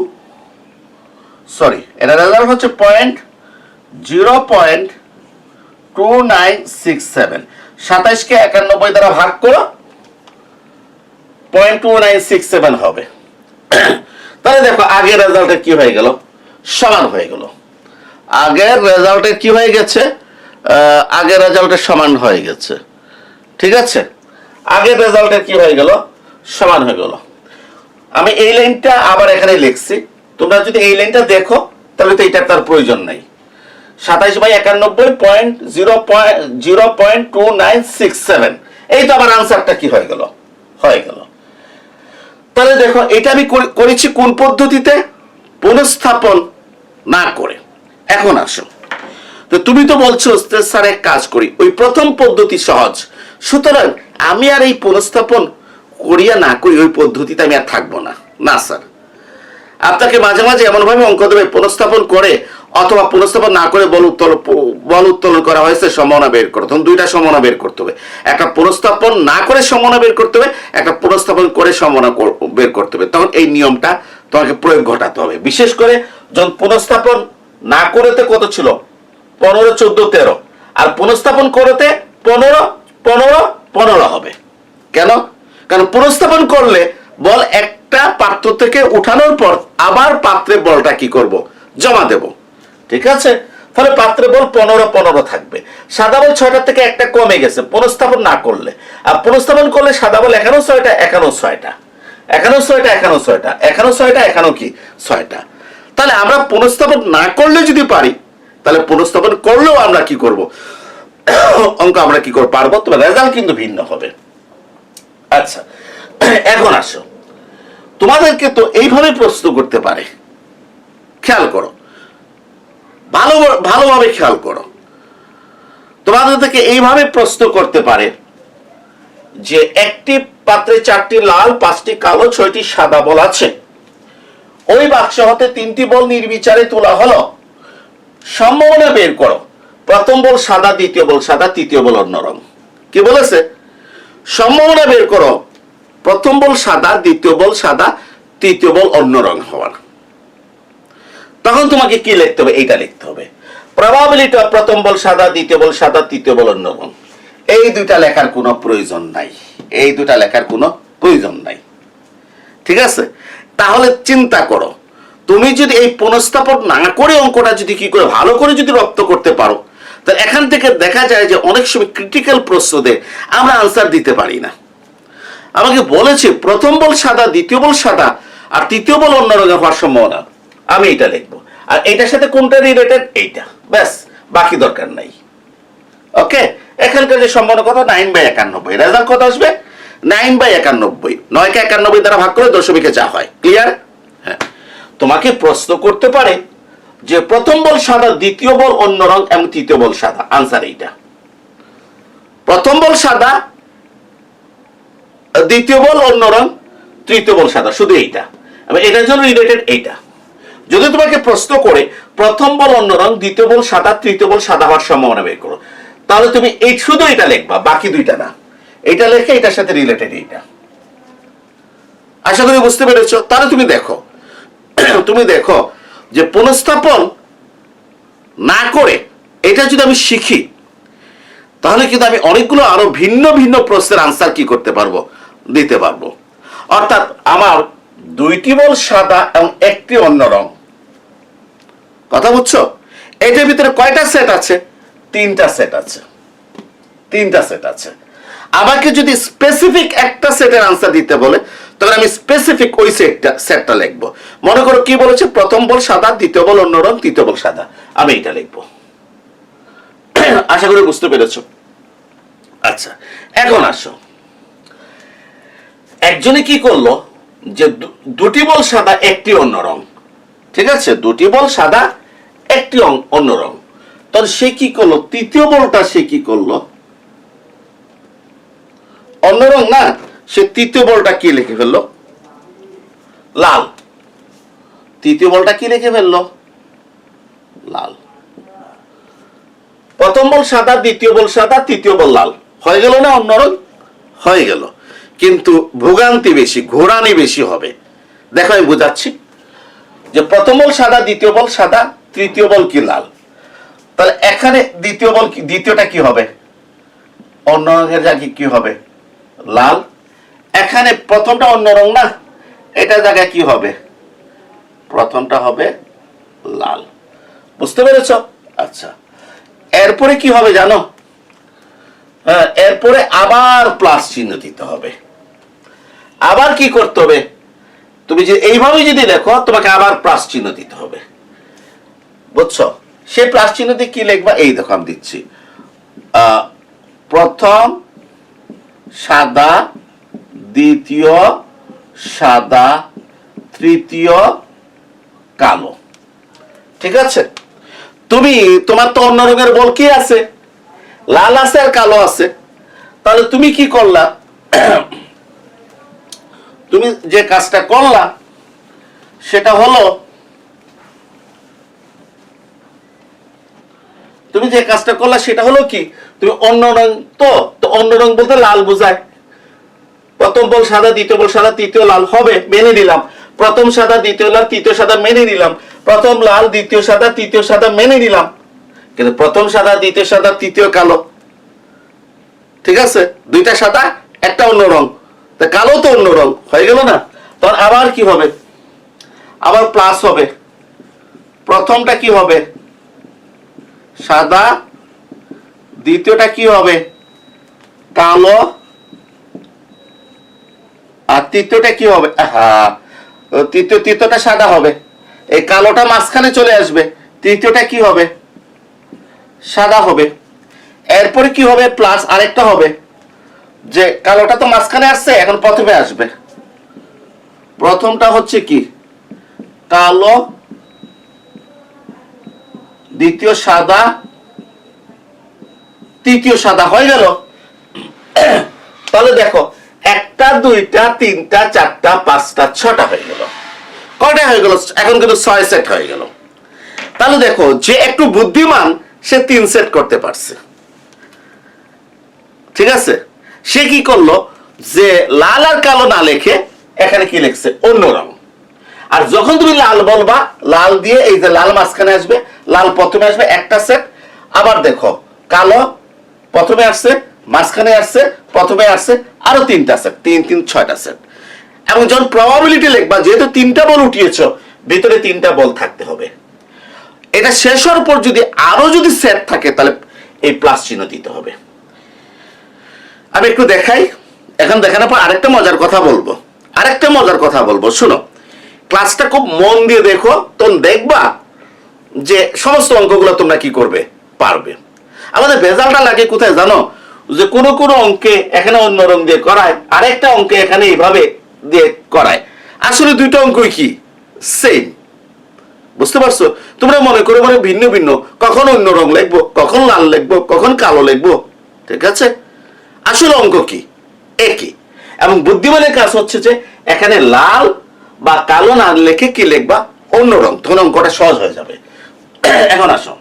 সরি, এটা রেজাল্ট হচ্ছে 0.2967। 27 কে 91 দ্বারা ভাগ করো, 0.2967 হবে। তাহলে দেখো আগের রেজাল্টের কি হয়ে গেল, সমান হয়ে গেল। আগের রেজাল্টের কি হয়ে গেছে, আগের রেজাল্টের সমান হয়ে গেছে। ঠিক আছে, আগের রেজাল্টের কি হয়ে গেল, সমান হয়ে গেল। আমি এই লাইনটা আবার এখানে লিখছি, তোমরা যদি এই লাইনটা দেখো তাহলে তো এটার তার প্রয়োজন নাই। 27/91 এই তো আমার আনসারটা কি হয়ে গেল, হয়ে গেল। তাহলে দেখো এটা আমি করেছি কোন পদ্ধতিতে, পুনঃস্থাপন না করে। এখন আসো, তো তুমি তো বলছো স্যার এক কাজ করি, ওই প্রথম পদ্ধতি সহজ, সুতরাং আমি আর এই পুনঃস্থাপন করিয়া না করি ওই পদ্ধতিতে আমি আর থাকবো না। না স্যার, আপনাকে মাঝে মাঝে এমন ভাবে অঙ্ক দেবে পুনঃস্থাপন করে অথবা পুনঃস্থাপন না করে বল উত্তোলন করা হয়েছে, সম্ভাবনা বের করো। তখন দুইটা সম্ভাবনা বের করতে হবে, একটা পুনঃস্থাপন না করে সম্ভাবনা বের করতে হবে, একটা পুনঃস্থাপন করে সম্ভাবনা বের করতে হবে। তখন এই নিয়মটা তোমাকে প্রয়োগ ঘটাতে হবে। বিশেষ করে যখন পুনঃস্থাপন না করেতে কত ছিল 15 14 13, আর পুনঃস্থাপন করতে 15 15 15 হবে। কেন, কারণ পুনঃস্থাপন করলে বল একটা পাত্র থেকে উঠানোর পর আবার পাত্রে বলটা কি করব, জমা দেব। ঠিক আছে, তাহলে পাত্রে বল 15 15 থাকবে। সাদা বল 6টা থেকে একটা কমে গেছে পুনঃস্থাপন না করলে, আর পুনঃস্থাপন করলে সাদা বল এখানেও 6টা, এখানেও 6টা, এখানেও 6টা, এখানেও 6টা, এখানেও 6টা, এখানেও কি 6টা। তাহলে আমরা পুনঃস্থাপন না করলে যদি পারি, তাহলে পুনঃস্থাপন করলেও আমরা কি করব, অঙ্ক আমরা কি করব পারবো, তবে রেজাল্ট কিন্তু ভিন্ন হবে। আচ্ছা, এখন আসো, তোমাদেরকে তো এইভাবে প্রশ্ন করতে পারে, খেয়াল করো, ভালোভাবে খেয়াল করো। তোমাদেরকে এইভাবে প্রশ্ন করতে পারে যে একটি পাত্রে 4টি লাল, 5টি কালো, 6টি সাদা বল আছে। ওই বাক্স হতে 3টি বল নির্বিচারে তোলা হলো, সম্ভাবনা বের করো। প্রথম বল সাদা, দ্বিতীয় বল সাদা, তৃতীয় বল অন্য রং। কি বলেছে, সম্ভাবনা বের করো, প্রথম বল সাদা, দ্বিতীয় বল সাদা, তৃতীয় বল অন্য রং হওয়ার। তখন তোমাকে কি লিখতে হবে, এইটা লিখতে হবে, প্রবাবিলিটি অফ প্রথম বল সাদা, দ্বিতীয় বল সাদা, তৃতীয় বল অন্য রং। এই দুইটা লেখার কোনো প্রয়োজন নাই, এই দুইটা লেখার কোনো প্রয়োজন নাই। ঠিক আছে, তাহলে চিন্তা করো, তুমি যদি এই পুনঃস্থাপন না করে অঙ্কটা যদি কি করে ভালো করে যদি রপ্ত করতে পারো, তাহলে এখান থেকে দেখা যায় যে অনেক সময় ক্রিটিক্যাল প্রশ্নে আমরা আনসার দিতে পারি না। আমাকে বলেছে প্রথম বল সাদা, দ্বিতীয় বল সাদা, আর তৃতীয় বল অন্য রঙের হওয়ার সম্ভাবনা, আমি এটা লিখবো, আর এইটার সাথে কোনটা রিলেটেড, এইটা, ব্যাস, বাকি দরকার নাই। ওকে, এখানকার যে সম্ভাবনা কত, 9/91, রেজাল্ট কত আসবে 9/91, 9কে 91 দ্বারা ভাগ করে দশমিকে যা হয়। ক্লিয়ার? হ্যাঁ, তোমাকে প্রশ্ন করতে পারে যে প্রথম বল সাদা, দ্বিতীয় বল অন্য রং এবং তৃতীয় বল সাদা। আনসার এইটা। প্রথম বল সাদা, দ্বিতীয় বল অন্য রং, তৃতীয় বল সাদা, শুধু এইটা। এটার জন্য রিলেটেড এইটা। যদি তোমাকে প্রশ্ন করে প্রথম বল অন্য রং, দ্বিতীয় বল সাদা, তৃতীয় বল সাদা হওয়ার সম্ভাবনা বের করো, তাহলে তুমি এই শুধু এটা লিখবা, বাকি দুইটা না। এটা লেখে এটার সাথে রিলেটেড এইটা। আশা করি বুঝতে পেরেছো। তাহলে তুমি দেখো যে পুনঃস্থাপন না করে এটা যদি আমি শিখি, তাহলে কিন্তু আমি অনেকগুলো আরো ভিন্ন ভিন্ন প্রশ্নের আনসার কি করতে পারবো, দিতে পারবো। অর্থাৎ আমার দুইটি বল সাদা এবং একটি অন্য রং, কথা বুঝছো? এটার ভিতরে কয়টা সেট আছে? তিনটা সেট আছে। তিনটা সেট আছে। আমাকে যদি স্পেসিফিক একটা সেটের আনসার দিতে বলে, তখন আমি স্পেসিফিক ওই সেটটা লিখবো। মনে করো কি বলেছে, প্রথম বল সাদা, দ্বিতীয় বল অন্য রং, তৃতীয় বল সাদা, আমি এটা লিখবো। আশা করি বুঝতে পেরেছো। আচ্ছা, এখন আসো, একজনে কি করলো যে দুটি বল সাদা, একটি অন্য রং, ঠিক আছে? দুটি বল সাদা, একটি অন্য রং। তাহলে সে কি করলো, তৃতীয় বলটা সে কি করলো, অন্য রং না, সে তৃতীয় বলটা কি লিখে ফেললো, লাল। তৃতীয় বলটা কি লিখে ফেললো, লাল। প্রথম বল সাদা, দ্বিতীয় বল সাদা, তৃতীয় বল লাল, হয়ে গেল না অন্য রং? হয়ে গেল। কিন্তু ভোগান্তি বেশি, ঘোরানি বেশি হবে। দেখো আমি বুঝাচ্ছি। যে প্রথম বল সাদা, দ্বিতীয় বল সাদা, তৃতীয় বল কি লাল। তাহলে এখানে দ্বিতীয় বল কি, দ্বিতীয়টা কি হবে, অন্য রঙের জায়গায় কি হবে, লাল। এখানে প্রথমটা অন্য রং না, এটা জায়গায় কি হবে, প্রথমটা হবে লাল। বুঝতে পেরেছ? আচ্ছা, এরপরে কি হবে জানো? এরপরে আবার প্লাস চিহ্ন দিতে হবে। আবার কি করতে হবে, তুমি যে এইভাবে যদি দেখো, তোমাকে আবার প্লাস চিহ্ন দিতে হবে। বুঝছো? সেই প্লাস চিহ্ন দিয়ে কি লিখবা, এই দেখো আমি দিচ্ছি। প্রথম সাদা, দ্বিতীয় সাদা, তৃতীয় কালো, ঠিক আছে? তোমার তো অন্য রঙের বল কি আছে, লাল আছে আর কালো আছে। তাহলে তুমি কি করলা, তুমি যে কাজটা করলা সেটা হলো, কি, তুমি অন্য রং, তো অন্য রং বলতে লাল বোঝায়। প্রথম বল সাদা, দ্বিতীয় বল সাদা, তৃতীয় লাল হবে, মেনে নিলাম। প্রথম সাদা, দ্বিতীয় লাল, তৃতীয় সাদা, মেনে নিলাম। প্রথম লাল, দ্বিতীয় সাদা, তৃতীয় সাদা, মেনে নিলাম। কিন্তু প্রথম সাদা, দ্বিতীয় সাদা, তৃতীয় কালো, ঠিক আছে? দুইটা সাদা, একটা অন্য রং, তা কালো তো অন্য রং, হয়ে গেল না? তখন আবার কি হবে, আবার প্লাস হবে। প্রথমটা কি হবে, সাদা, দ্বিতীয়টা কি হবে, কালো, আর তৃতীয়টা কি হবে, তৃতীয়টা সাদা হবে। এই কালোটা মাঝখানে চলে আসবে, তৃতীয়টা কি হবে, সাদা হবে। এরপরে কি হবে, প্লাস আরেকটা হবে, যে কালোটা তো মাঝখানে আসছে, এখন প্রথমে আসবে। প্রথমটা হচ্ছে কি, কালো, দ্বিতীয় সাদা, তৃতীয় সাদা, হয়ে গেল। তাহলে দেখো, একটা, দুইটা, তিনটা, চারটা, পাঁচটা, ছটা হয়ে গেল। কয়টা হয়ে গেল? এখন কিন্তু 6 সেট হয়ে গেল। তাহলে দেখো, যে একটু বুদ্ধিমান সে 3 সেট করতে পারছে, ঠিক আছে? সে কি করলো, যে লাল আর কালো না লিখে এখানে কি লিখছে, অন্য রং। আর যখন তুমি লাল বলবা, লাল দিয়ে এই যে লাল মাঝখানে আসবে, লাল প্রথমে আসবে একটা সেট। আবার দেখো, কালো প্রথমে আসছে, মাঝখানে আসছে, প্রথমে আসছে, আরো 3টা সেট, 3 3 6টা সেট। এবং যখন প্রবাবিলিটি লিখবা, যেহেতু 3টা বল উঠিয়েছ, ভিতরে 3টা বল থাকতে হবে। এটা শেষ হওয়ার পর যদি আরো যদি সেট থাকে, তাহলে এই প্লাস চিহ্ন দিতে হবে। আমি একটু দেখাই। এখন দেখানোর পর আরেকটা মজার কথা বলবো, শোনো। ক্লাসটা খুব মন দিয়ে দেখো, তখন দেখবা যে সমস্ত অঙ্কগুলো তোমরা কি করবে, পারবে। আমাদের ভেজালটা লাগে কোথায় জানো, যে কোনো অঙ্কে এখানে অন্য রং দিয়ে করায়, আরেকটা অঙ্কে এখানে এইভাবে দিয়ে করায়। আসলে দুইটা অঙ্কই কি, সেম। বুঝতে পারছো? তোমরা মনে করো মানে ভিন্ন ভিন্ন, কখন অন্য রং লিখবো, কখন লাল লিখবো, কখন কালো লিখবো। ঠিক আছে, আসলে অঙ্ক কি একই, এবং বুদ্ধিমানের কাজ হচ্ছে যে এখানে লাল বা কালো না লিখে কি লিখবা, অন্য রং, তখন অঙ্কটা সহজ হয়ে যাবে। এখন আসো,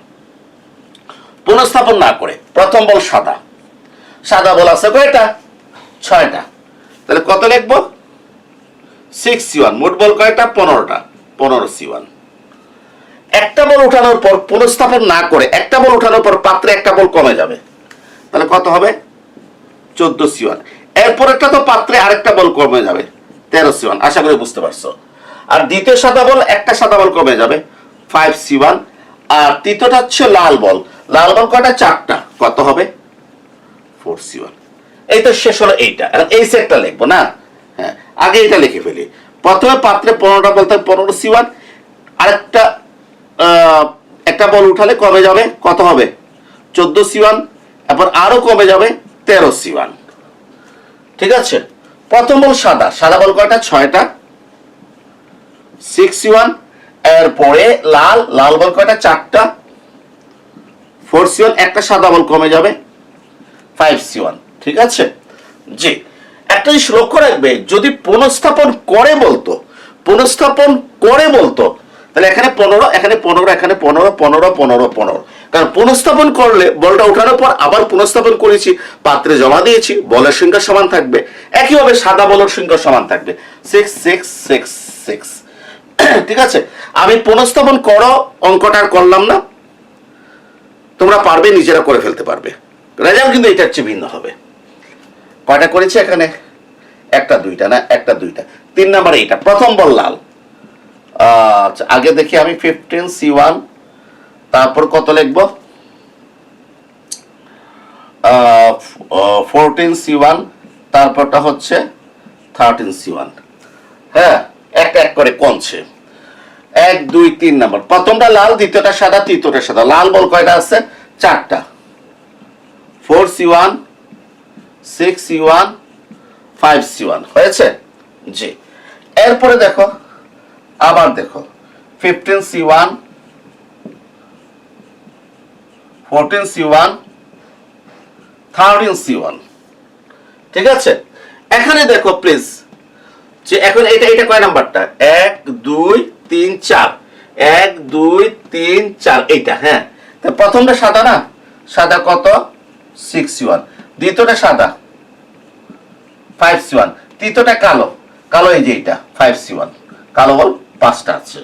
পুনঃস্থাপন না করে প্রথম বল সাদা, সাদা বল আছে কয়টা? 6টা। তাহলে কত লিখবো? 6C1। মোট বল কয়টা? 15টা। 15C1। একটা বল উঠানোর পর পুনঃস্থাপন না করে একটা বল উঠানোর পর পাত্রে একটা বল কমে যাবে, তাহলে কত হবে? 14C1। এরপর একটা তো পাত্রে আরেকটা বল কমে যাবে, 13C1। আশা করি বুঝতে পারছো। আর দ্বিতীয় সাদা বল, একটা সাদা বল কমে যাবে, 5C1। আর তৃতীয়টা হচ্ছে লাল বল, লাল বল কয়টা? 4টা, কত হবে? 4C1। এই তো শেষ হলো এইটা। এখন এই সেটটা লিখবো না, হ্যাঁ আগে এটা লিখে ফেলি। প্রথমে পাত্রে 15টা বলতে 15C1, আরেকটা একটা বল উঠালে কমে যাবে, কত হবে? 14C1। এরপর আরো কমে যাবে 13C1। ঠিক আছে, প্রথম বল সাদা, সাদা বল কয়টা? 6টা, 6C1। এরপরে লাল, লাল বল কয়টা? 4টা, 4C1। একটা সাদা বল কমে যাবে, 5C1। ঠিক আছে, জি। একটা জিনিস লক্ষ্য রাখবে, যদি পুনঃস্থাপন করে বলতো, পুনঃস্থাপন করে বলতো, তাহলে এখানে 15, এখানে 15, এখানে 15, 15, 15, 15। কারণ পুনঃস্থাপন করলে বলটা উঠানোর পর আবার পুনঃস্থাপন করেছি, পাত্রে জমা দিয়েছি, বলের সংখ্যা সমান থাকবে। একইভাবে সাদা বলের সংখ্যা সমান থাকবে, 6 6 6 6। ঠিক আছে, আমি পুনঃস্থাপন করো অঙ্কটা আর করলাম না, তোমরা পারবে, নিজেরা করে ফেলতে পারবে। রেজাল্ট কিন্তু এটার চেয়ে ভিন্ন হবে। কয়টা করেছি এখানে? একটা দুইটা না, একটা দুইটা। 3 নাম্বার এইটা, প্রথম বল লাল। আচ্ছা, আগে দেখি আমি 15C1, তারপর কত লিখবো? 14C1, তারপরটা হচ্ছে 13C1। হ্যাঁ, একটা এক করে কমছে। 1 2 3 নাম্বার, প্রথমটা লাল, দ্বিতীয়টা সাদা, তৃতীয়টা সাদা। লাল বল কয়টা আছে? 4টা, 4C1, 6C1, 5C1। হয়েছে? জি। এরপরে দেখো, আবার দেখো 15C1, 14C1, 13C1। ঠিক আছে, এখানে দেখো প্লিজ, যে এখন এটা কয় নাম্বারটা? 1 2 3 4, 1 2 3 4, এইটা। হ্যাঁ, তো প্রথমটা সাদা না, সাদা কত? 6C1। দ্বিতীয়টা সাদা, 5C1। তৃতীয়টা কালো, কালো এই যে এইটা, 5C1। কালো বল 5টা আছে।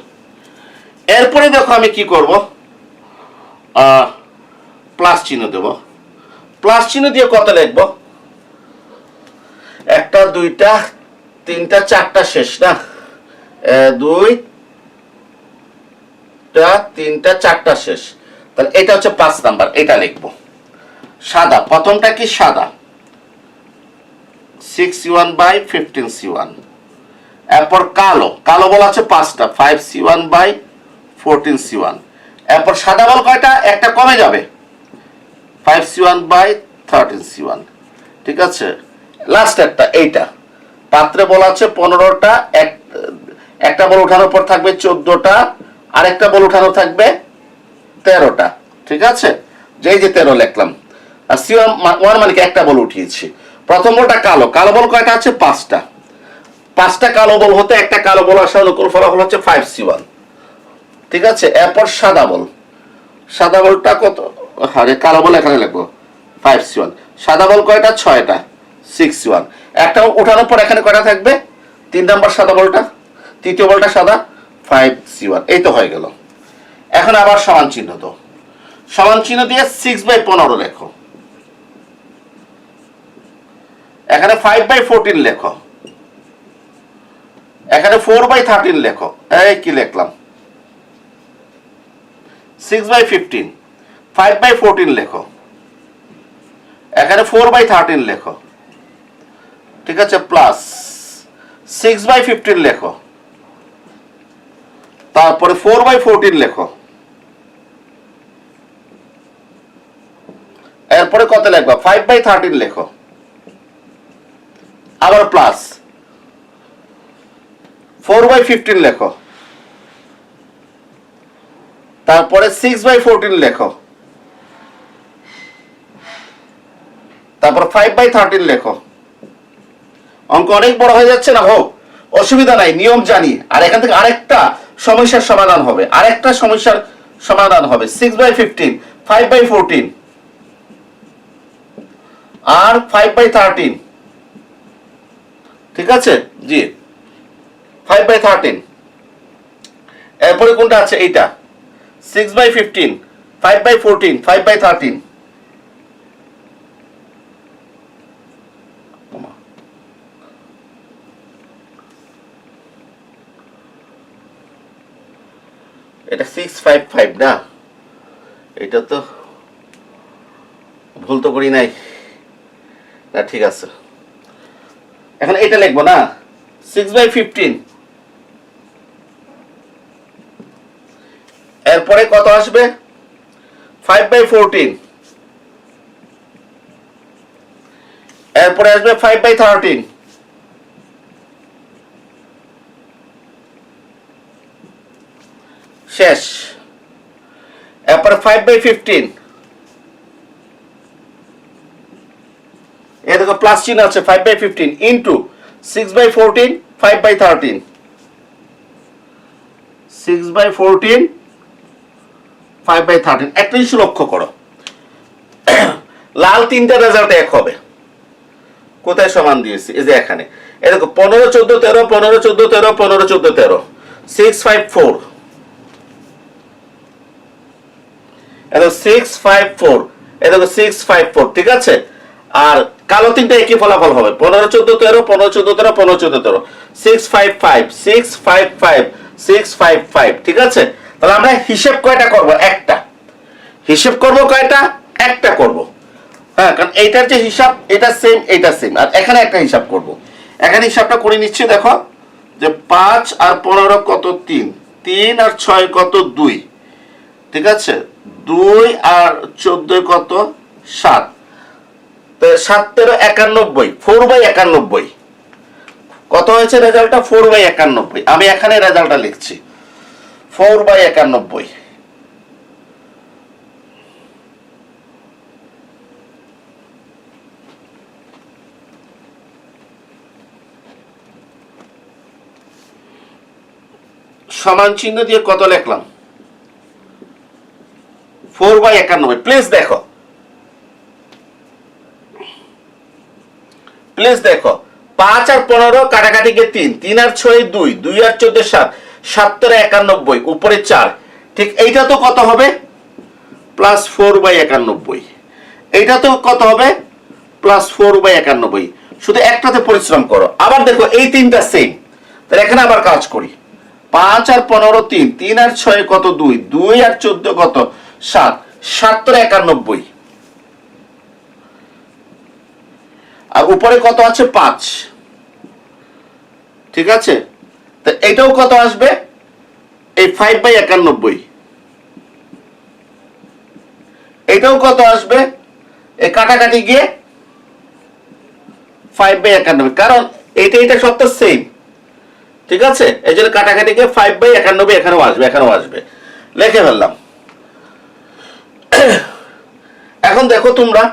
এরপরে দেখো আমি কি করব, প্লাস চিহ্ন দেব। প্লাস চিহ্ন দিয়ে কত লিখব? একটা দুইটা তিনটা চারটা শেষ না, 2টা 3টা 4টা শেষ। তাহলে এটা হচ্ছে 5 নাম্বার, এটা লিখবো। সাদা, প্রথমটা কি? সাদা, 6C1 বাই 15C1। এরপর কালো, কালো বল আছে 5টা, 5C1 বাই 14C1। এরপর সাদা বল কয়টা? একটা কমে যাবে, 5C1 বাই 13C1। ঠিক আছে, লাস্ট একটা এইটা, পাত্রে বল আছে 15টা, একটা বল উঠানোর পর থাকবে 14টা, আরেকটা বল উঠানো থাকবে 13টা। ঠিক আছে, যেই যে 13 লিখলাম। আর C1 মানে কি? একটা বল উঠিয়েছি। প্রথম বলটা কালো, কালো বল কয়টা আছে? 5টা। 5টা কালো বল হতে একটা কালো বল আসা অনুকূল ফলাফল হচ্ছে 5C1। ঠিক আছে, এরপর সাদা বল, সাদা বলটা কত? আরে কালো বল এখানে লিখবো, 5C1। সাদা বল কয়টা? 6টা, 6C1। একটা উঠানোর পর এখানে কয়টা থাকবে? 3 নাম্বার সাদা বলটা, তৃতীয় বলটা সাদা, 5C1। এই তো হয়ে গেল। এখন আবার সমান চিহ্ন তো, সমান চিহ্ন দিয়ে 6/15 লেখো। এখানে 5/14 লেখো, এখানে 4/13 লেখো। এই কি লিখলাম? 6/15, 5/14 লেখো, এখানে 4/13 লেখো। ঠিক আছে, প্লাস 6/15 লেখো, তারপরে 4/14 লেখো। এরপরে কত লিখবা? 5/13 লেখো, আবার প্লাস 4/15 লেখো, তারপরে 6/14 লেখো, তারপর 5/13 লেখো। অঙ্ক অনেক বড় হয়ে যাচ্ছে না? হোক, অসুবিধা নাই, নিয়ম জানি। আর এখান থেকে আরেকটা সমস্যার সমাধান হবে, 6/15, 5/14 আর 5/13। ঠিক আছে জি, 5/13। এরপরে কোনটা আছে? এইটা 6/15, 5/14, 5/13। এটা 655 না? এটা তো ভুল তো করি নাই না? ঠিক আছে, এখন এটা লিখবো না, 6/15। এরপরে কত আসবে? 5/14। এরপরে আসবে 5/13। শেষ। এরপরে 5/15। এ দেখো প্লাস চিহ্ন আছে, 5/15 ইন্টু 6/14, 5/13। 6/14, 5/13। একটা জিনিস লক্ষ্য করো, লাল তিনটা রেজাল্ট এক হবে। কোথায় সমান দিয়েছি? এই যে এখানে। এই দেখো 15, 14, 13, 15, 14, 13, 15, 14, 13, 654। এই দেখো 654, এই দেখো 654। ঠিক আছে, আর কালো তিনটা একই ফলাফল হবে, 15, 14, 13, 15, 14, 13, 15, 14, 13, 655, 655, 655। ঠিক আছে, তাহলে আমরা হিসেব কয়টা করব? একটা। হিসেব করব কয়টা? একটা করব। হ্যাঁ, কারণ এইটার যে হিসাব, এটা সেম, এটা সেম। আর এখানে একটা হিসাব করব। এখানে হিসাবটা করে নিচ্ছি। দেখো যে 5 আর 15 কত? 3। 3 আর 6 কত? 2। ঠিক আছে, 2 আর 14 কত? 7। 7 13 91, 4/91। কত হয়েছে রেজাল্টটা? 4/91। আমি এখানে রেজাল্টটা লিখছি, 4/91। সমান চিহ্ন দিয়ে কত লিখলাম? 4/91। প্লিজ দেখো, প্লিজ দেখো, 5 আর 15 কাটাকাটি গিয়ে 3, 3 আর 6 2, 2 আর 14 7, 7 91, উপরে 4। ঠিক এইটা তো কত হবে? প্লাস 4/91। এইটা তো কত হবে? প্লাস 4/91। শুধু একটাতে পরিশ্রম করো। আবার দেখো এই তিনটা সেম, তাহলে এখানে আবার কাজ করি। 5 আর 15 3, 3 আর 6 কত? 2, 2 আর 14 কত? 7, 7 91। আর উপরে কত আছে? 5। ঠিক আছে, তো এটাও কত আসবে? এই 5/91। এটাও কত আসবে? এই কাটাকাটি গিয়ে 5/91, কারণ এইটা এটা সব তো সেম। ঠিক আছে, এই জন্য কাটাকাটি গিয়ে 5/91 এখানেও আসবে, এখানেও আসবে। লিখে ফেললাম। এখন দেখো তোমরা,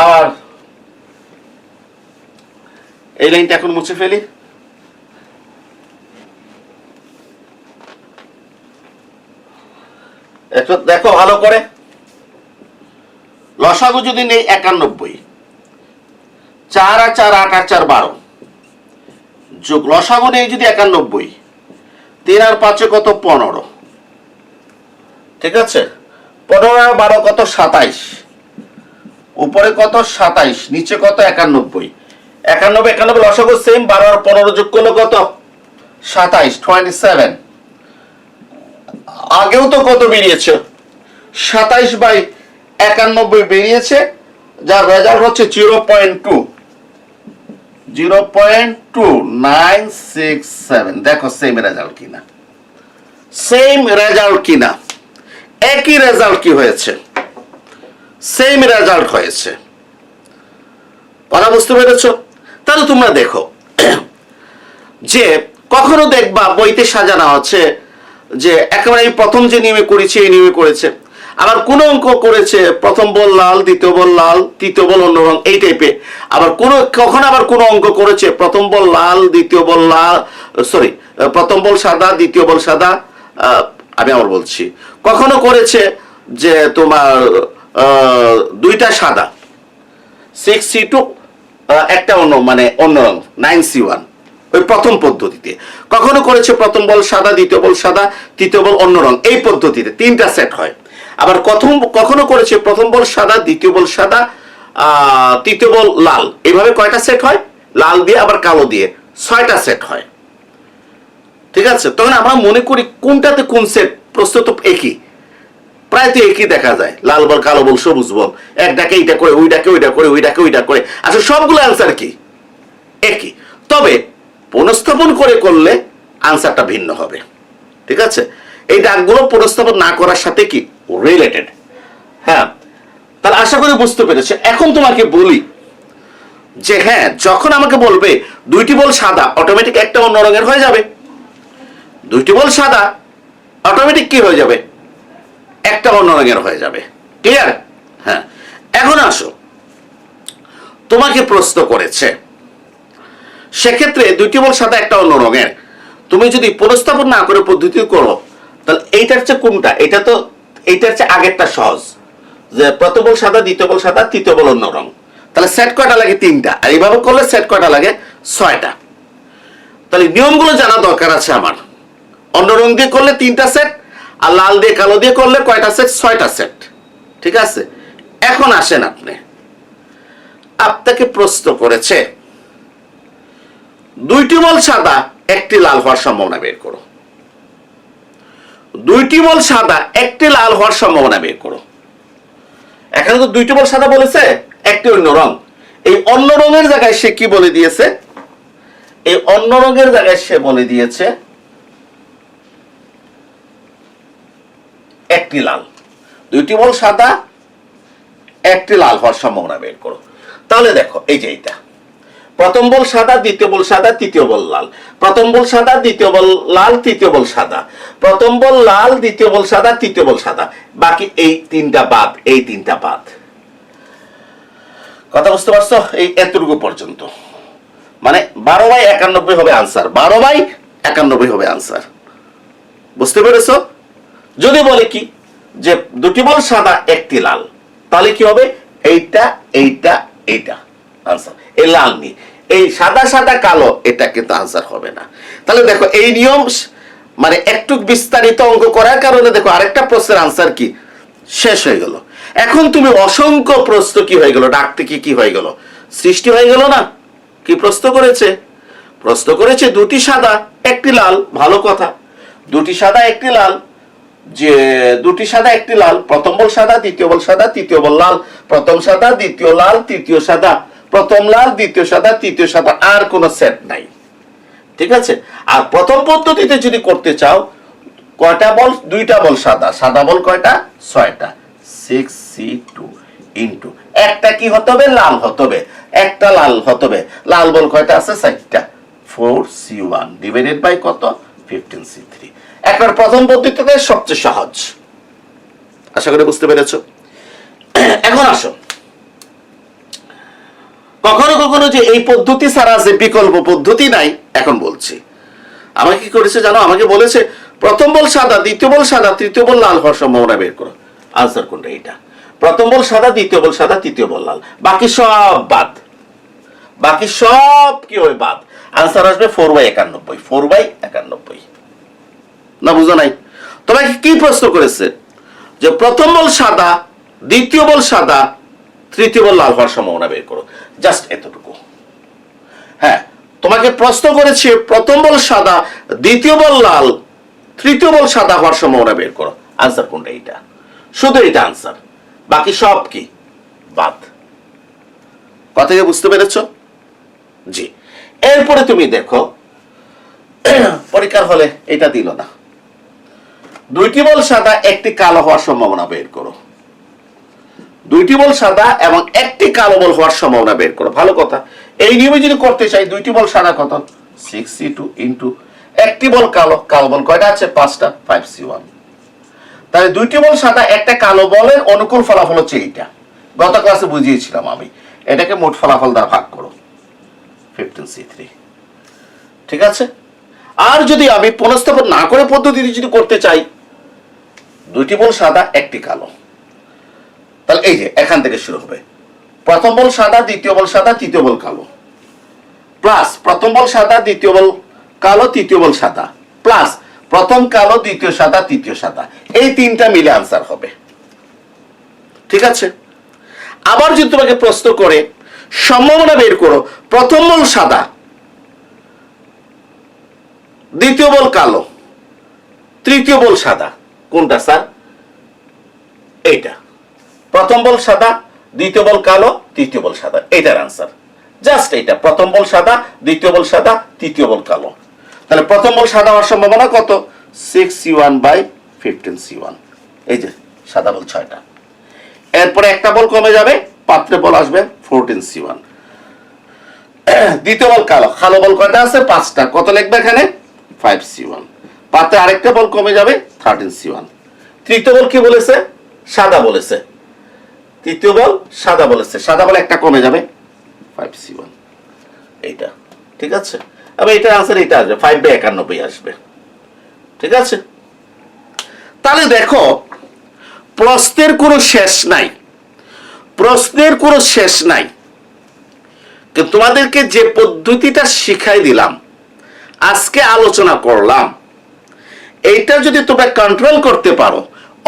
আর এই লাইনটা এখন মুছে ফেলি। একটু দেখো ভালো করে, লসাগু যদি নেই 91, 4 আর 4 8 আর 4 12, যোগ লসাগু নেই যদি 91, 3 আর 5 কত? 15। ঠিক আছে, 15 আর 12 কত? 27। উপরে কত? 27, নিচে কত? 91। 91 লসাগু সেম, 12 আর 15 যোগ করলে কত? 27, 27। আগেও তো কত বেরিয়েছে? 27/91 বেরিয়েছে, যার রেজাল্ট হচ্ছে 0.2, 0.2967। দেখো সেম রেজাল্ট কিনা, সেম রেজাল্ট কিনা, একই রেজাল্ট কি হয়েছে? সেম রেজাল্ট হয়েছে। কথা বুঝতে পেরেছো? তাহলে তোমরা দেখো যে কখনো দেখবা বইতে সাজানো আছে যে একেবারে এই প্রথম যে নিয়মে করেছে এই নিয়মে করেছে, আবার কোন অঙ্ক করেছে প্রথম বল লাল, দ্বিতীয় বল লাল, তৃতীয় বল অন্য রং, এই টাইপে। আবার কখনো আবার কোন অঙ্ক করেছে প্রথম বল লাল, দ্বিতীয় বল লাল, সরি প্রথম বল সাদা, দ্বিতীয় বল সাদা, আমি আবার বলছি, কখনো করেছে যে তোমার দুইটা সাদা 6C2 একটা অন্য মানে অন্য রং 9C1, ওই প্রথম পদ্ধতিতে। কখনো করেছে প্রথম বল সাদা, দ্বিতীয় বল সাদা, তৃতীয় বল অন্য রং, এই পদ্ধতিতে 3টা সেট হয়। আবার কখনো করেছে প্রথম বল সাদা, দ্বিতীয় বল সাদা, তৃতীয় বল লাল, এইভাবে কয়টা সেট হয়? লাল দিয়ে আবার কালো দিয়ে 6টা সেট হয়। ঠিক আছে, তখন আমরা মনে করি কোনটাতে কোন সেট, প্রশ্ন তো একই, প্রায় তো একই দেখা যায়, লাল বল, কালো বল, সবুজ বল, এক ডাকে এইটা করে, ওই ডাকে ওইটা করে, ওই ডাকে ওইটা করে, আসলে সবগুলো অ্যান্সার কি একই, তবে পুনঃস্থাপন করে করলে আনসারটা ভিন্ন হবে। ঠিক আছে, এই দাগগুলো পুনঃস্থাপন না করার সাথে কি রিলেটেড। হ্যাঁ, তাহলে আশা করি বুঝতে পেরেছে। এখন তোমাকে বলি যে হ্যাঁ, যখন আমাকে বলবে দুইটি বল সাদা, অটোমেটিক একটা অন্য রঙের হয়ে যাবে। দুইটি বল সাদা অটোমেটিক কি হয়ে যাবে? একটা অন্য রঙের হয়ে যাবে। ক্লিয়ার? হ্যাঁ, এখন আসো, তোমাকে প্রশ্ন করেছে সেক্ষেত্রে দুইটি বল সাদা একটা অন্য রঙের, তুমি যদি পুনঃস্থাপন না করে পদ্ধতি করো, তাহলে এইটার চেয়ে কোনটা, এইটার চেয়ে আগেরটা সহজ, যে প্রথম বল সাদা, দ্বিতীয় বল সাদা, তৃতীয় বল অন্য রং, তাহলে সেট কয়টা লাগে? 3টা। আর এইভাবে করলে সেট কয়টা লাগে? 6টা। তাহলে নিয়মগুলো জানা দরকার আছে আমার। অন্য রং দিয়ে করলে 3টা সেট, আর লাল দিয়ে কালো দিয়ে করলে কয়টা সেট? 6টা সেট। ঠিক আছে, এখন আসেন, আপনাকে প্রশ্ন করেছে দুইটি বল সাদা, একটি লাল হওয়ার সম্ভাবনা বের করো। দুইটি বল সাদা, একটি লাল হওয়ার সম্ভাবনা বের করো। এখানে তো দুইটি বল সাদা বলেছে, একটি অন্য রং। এই অন্য রঙের জায়গায় সে কি বলে দিয়েছে? এই অন্য রঙের জায়গায় সে বলে দিয়েছে একটি লাল। দুইটি বল সাদা, একটি লাল হওয়ার সম্ভাবনা বের করো। তাহলে দেখো, এই যে এইটা প্রথম বল সাদা, দ্বিতীয় বল সাদা, তৃতীয় বল লাল, প্রথম বল সাদা, দ্বিতীয় বল লাল, তৃতীয় বল সাদা, প্রথম বল লাল, দ্বিতীয় বল সাদা, তৃতীয় বল সাদা, বাকি এই 3টা বাদ, এই 3টা বাদ। কথা বুঝতে পারছো? এই এতটুকু পর্যন্ত, মানে 12/91 হবে আনসার, 12/91 হবে আনসার। বুঝতে পেরেছো? যদি বলে কি যে দুটি বল সাদা, একটি লাল, তাহলে কি হবে? এইটা, এইটা, এইটা আনসার। এই লাল নিয়ে এই সাদা সাদা কালো, এটা কিন্তু আনসার হবে না। তাহলে দেখো, এই নিয়ম মানে একটু বিস্তারিত অঙ্ক করার কারণে দেখো আরেকটা প্রশ্নের আনসার কি শেষ হয়ে গেল। এখন তুমি অসংখ্য প্রশ্ন কি হয়ে গেল, ডাক থেকে কি হয়ে গেল, সৃষ্টি হয়ে গেল না? কি প্রশ্ন করেছে? প্রশ্ন করেছে দুটি সাদা, একটি লাল। ভালো কথা, দুটি সাদা, একটি লাল, যে দুটি সাদা, একটি লাল, প্রথম বল সাদা, দ্বিতীয় বল সাদা, তৃতীয় বল লাল, প্রথম সাদা, দ্বিতীয় লাল, তৃতীয় সাদা, প্রথম লাল, দ্বিতীয় সাদা, তৃতীয় সাদা, আর কোনো সেট নাই। ঠিক আছে, আর প্রথম পদ্ধতিতে যদি করতে চাও, কয়টা বল? দুইটা বল সাদা, সাদা বল কয়টা? 6টা, 6C2 ইন্টু একটা কি হতে হবে? লাল হতে হবে, একটা লাল হতে হবে। লাল বল কয়টা আছে? 4টা, 4C1 ডিভাইডেড বাই কত? 15C3। একবার প্রথম পদ্ধতিতে সবচেয়ে সহজ, আশা করি বুঝতে পেরেছো। এখন আসো, কখনো কখনো যে এই পদ্ধতি ছাড়া যে বিকল্প পদ্ধতি নাই, এখন বলছি। আমাকে কি করেছে জানো? আমাকে বলেছে প্রথম বল সাদা, দ্বিতীয় বল সাদা, তৃতীয় বল লাল হওয়ার সম্ভাবনা বের করো। আনসার কোনটা? এইটা। প্রথম বল সাদা, দ্বিতীয় বল সাদা, তৃতীয় বল লাল, বাকি সব বাদ। বাকি সব কি হবে? বাদ। আনসার আসবে 4/91। 4/91 না? বুঝো নাই? তোমাকে কি প্রশ্ন করেছে? যে প্রথম বল সাদা, দ্বিতীয় বল সাদা, তৃতীয় বল লাল হওয়ার সম্ভাবনা বের করো। জাস্ট এতটুকু। হ্যাঁ, তোমাকে প্রশ্ন করেছে প্রথম বল সাদা, দ্বিতীয় বল লাল, তৃতীয় বল সাদা হওয়ার সম্ভাবনা বের করো। আনসার কোনটা? এইটা। শুধু এটা আনসার, বাকি সব কি? বাদ। কথা কি বুঝতে পেরেছ? জি। এরপরে তুমি দেখো, পরীক্ষার হলে এটা দিল না। দুইটি বল সাদা, একটি কালো হওয়ার সম্ভাবনা বের করো। দুইটি বল সাদা এবং একটি কালো বল হওয়ার সম্ভাবনা বের করো। ভালো কথা, এই নিয়মে যদি করতে চাই, দুইটি বল সাদা কত? 6C2 ইন্টু একটি বল কালো, কালো বল কয়টা আছে? 5টা, 5C1। তাহলে দুইটি বল সাদা, একটা কালো বলের অনুকূল ফলাফল হচ্ছে এইটা। গত ক্লাসে বুঝিয়েছিলাম আমি। এটাকে মোট ফলাফল দ্বারা ভাগ করো, 15C3। ঠিক আছে? আর যদি আমি পুনঃস্থাপন না করে পদ্ধতিটি যদি করতে চাই, দুইটি বল সাদা, একটি কালো, তাহলে এই যে এখান থেকে শুরু হবে। প্রথম বল সাদা, দ্বিতীয় বল সাদা, তৃতীয় বল কালো, প্লাস প্রথম বল সাদা, দ্বিতীয় বল কালো, তৃতীয় বল সাদা, প্লাস প্রথম কালো, দ্বিতীয় সাদা, তৃতীয় সাদা। এই তিনটা মিলে আনসার হবে। ঠিক আছে? আবার যদি তোমাকে প্রশ্ন করে সম্ভাবনা বের করো, প্রথম বল সাদা, দ্বিতীয় বল কালো, তৃতীয় বল সাদা, কোনটা স্যার? এইটা। প্রথম বল সাদা, দ্বিতীয় বল কালো, তৃতীয় বল সাদা, এইটার আনসার জাস্ট এইটা। প্রথম বল সাদা, দ্বিতীয় বল সাদা, তৃতীয় বল কালো। তাহলে প্রথম বল সাদা হওয়ার সম্ভাবনা কত? 6C1/15C1। এই যে সাদা বল 6টা। এরপরে একটা বল কমে যাবে, পাত্রে বল আসবে 14C1। দ্বিতীয় বল কালো, কালো বল কয়টা আছে? 5টা। কত লিখবে এখানে? 5C1। পাত্রে আরেকটা বল কমে যাবে, 13C1। তৃতীয় বল কি বলেছে? সাদা বলেছে। তৃতীয় বল সাদা বলেছে, সাদা বল একটা কমে যাবে, 5C1। এইটা। ঠিক আছে? আবার এটা আনসার এটা আসবে, 5/91 আসবে। ঠিক আছে? তাহলে দেখো, প্রশ্নের কোনো শেষ নাই, প্রশ্নের কোনো শেষ নাই। কিন্তু তোমাদেরকে যে পদ্ধতিটা শিখাই দিলাম, আজকে আলোচনা করলাম, এইটা যদি তোমরা কন্ট্রোল করতে পারো,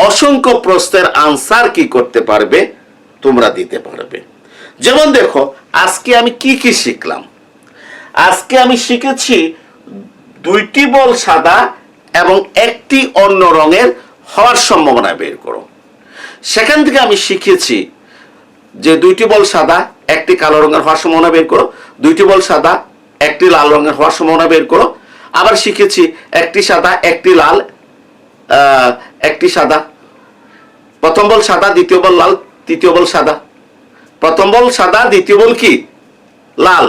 অসংখ্য প্রশ্নের আনসার কি করতে পারবে? তোমরা দিতে পারবে। যেমন দেখো, আজকে আমি কি কি শিখলাম। আজকে আমি শিখেছি দুইটি বল সাদা এবং একটি অন্য রঙের হওয়ার সম্ভাবনা বের করো। সেখান থেকে আমি শিখেছি যে দুইটি বল সাদা, একটি কালো রঙের হওয়ার সম্ভাবনা বের করো, দুইটি বল সাদা, একটি লাল রঙের হওয়ার সম্ভাবনা বের করো। আবার শিখেছি একটি সাদা, একটি লাল, একটি সাদা, প্রথম বল সাদা, দ্বিতীয় বল লাল, তৃতীয় বল সাদা, প্রথম বল সাদা, দ্বিতীয় বল কি? লাল,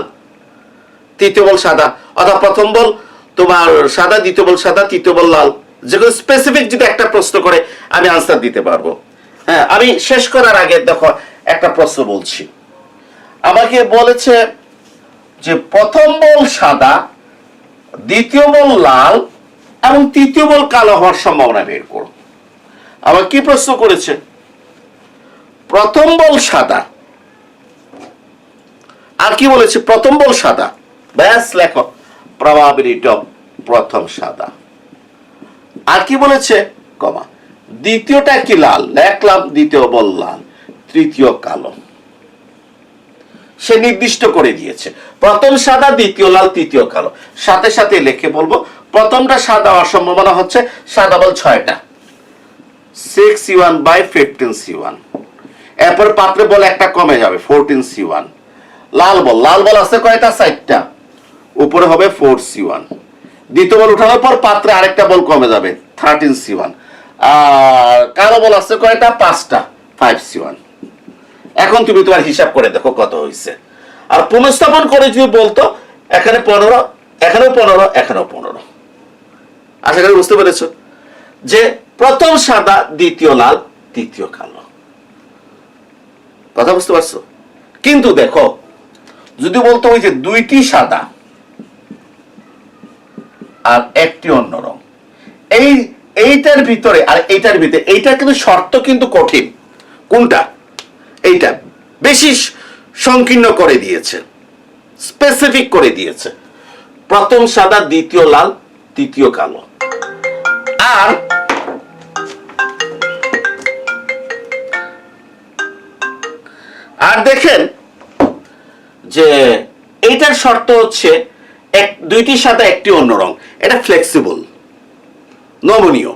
তৃতীয় বল সাদা, অর্থাৎ প্রথম বল তোমার সাদা, দ্বিতীয় বল সাদা, তৃতীয় বল লাল। যেগুলো স্পেসিফিক যদি একটা প্রশ্ন করে আমি আনসার দিতে পারবো। হ্যাঁ, আমি শেষ করার আগে দেখো একটা প্রশ্ন বলছি। আমাকে বলেছে যে প্রথম বল সাদা, দ্বিতীয় বল লাল এবং তৃতীয় বল কালো হওয়ার সম্ভাবনা বের করো। আবার কি প্রশ্ন করেছে? প্রথম বল সাদা, আর কি বলেছে? প্রথম বল সাদা, ব্যাস লেখো প্রবাবিলিটি অফ প্রথম সাদা। আর কি বলেছে? কমা, দ্বিতীয়টা কি? লাল, লেখলাম দ্বিতীয় বল লাল, তৃতীয় কালো। সে নির্দিষ্ট করে দিয়েছে প্রথম সাদা, দ্বিতীয় লাল, তৃতীয় কালো। সাথে সাথে লিখে বলবো, প্রথমটা সাদা হওয়ার সম্ভাবনা হচ্ছে সাদা বল 6টা, 6C1/15C1। এরপর পাত্রে বল একটা কমে যাবে, 14C1। লাল বল, লাল বল আছে কয়টা? 4টা, উপরে হবে 4C1। দ্বিতীয় বল উঠানোর পর পাত্রে আরেকটা বল কমে যাবে, 13C1। আর কালো বল আছে কয়টা? 5টা, 5C1। এখন তুমি তোমার হিসাব করে দেখো কত হয়েছে। আর পুনঃস্থাপন করে যদি বলতো এখানে 15, এখানেও 15, এখানেও 15। আশা করি বুঝতে পেরেছ যে প্রথম সাদা, দ্বিতীয় লাল, তৃতীয় কালো। কথা বুঝতে পারছো? কিন্তু দেখো, যদি বলতো ওই যে দুইটি সাদা আর একটি অন্য রং, এইটার ভিতরে আর এইটার ভিতরে, এইটার কিন্তু শর্ত কিন্তু কঠিন। কোনটা? এইটা বেশি সংকীর্ণ করে দিয়েছে, স্পেসিফিক করে দিয়েছে। প্রথম সাদা, দ্বিতীয় লাল, তৃতীয় কালো। আর দেখেন যে এইটার শর্ত হচ্ছে দুইটি সাদা, একটি অন্য রং। এটা ফ্লেক্সিবল, নমনীয়।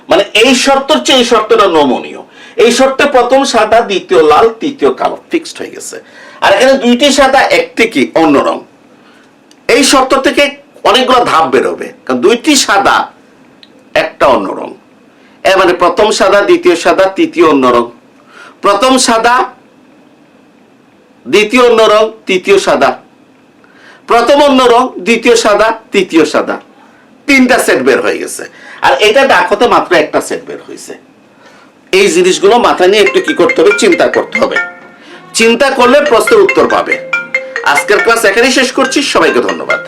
মানে এই শর্তর চেয়ে এই শর্তটা নমনীয়। এই শর্তে প্রথম সাদা, দ্বিতীয় লাল, তৃতীয় কালো, ফিক্সড হয়ে গেছে। আর এখানে দুইটি সাদা, একটি কি? অন্য রং। এই শর্ত থেকে অনেকগুলো ধাপ বেরোবে, কারণ দুইটি সাদা, একটা অন্য রং। এর মানে প্রথম সাদা, দ্বিতীয় সাদা, তৃতীয় অন্য রং, প্রথম সাদা, দ্বিতীয় অন্য রং, তৃতীয় সাদা, প্রথম অন্য রং, দ্বিতীয় সাদা, তৃতীয় সাদা। 3টা সেট বের হয়ে গেছে, আর এটা ডাকতে মাত্র একটা সেট বের হয়েছে। এই জিনিসগুলো মাথায় নিয়ে একটু কি করতে হবে, চিন্তা করতে হবে। চিন্তা করলে প্রশ্নের উত্তর পাবে। আজকের ক্লাস এখানেই শেষ করছি, সবাইকে ধন্যবাদ।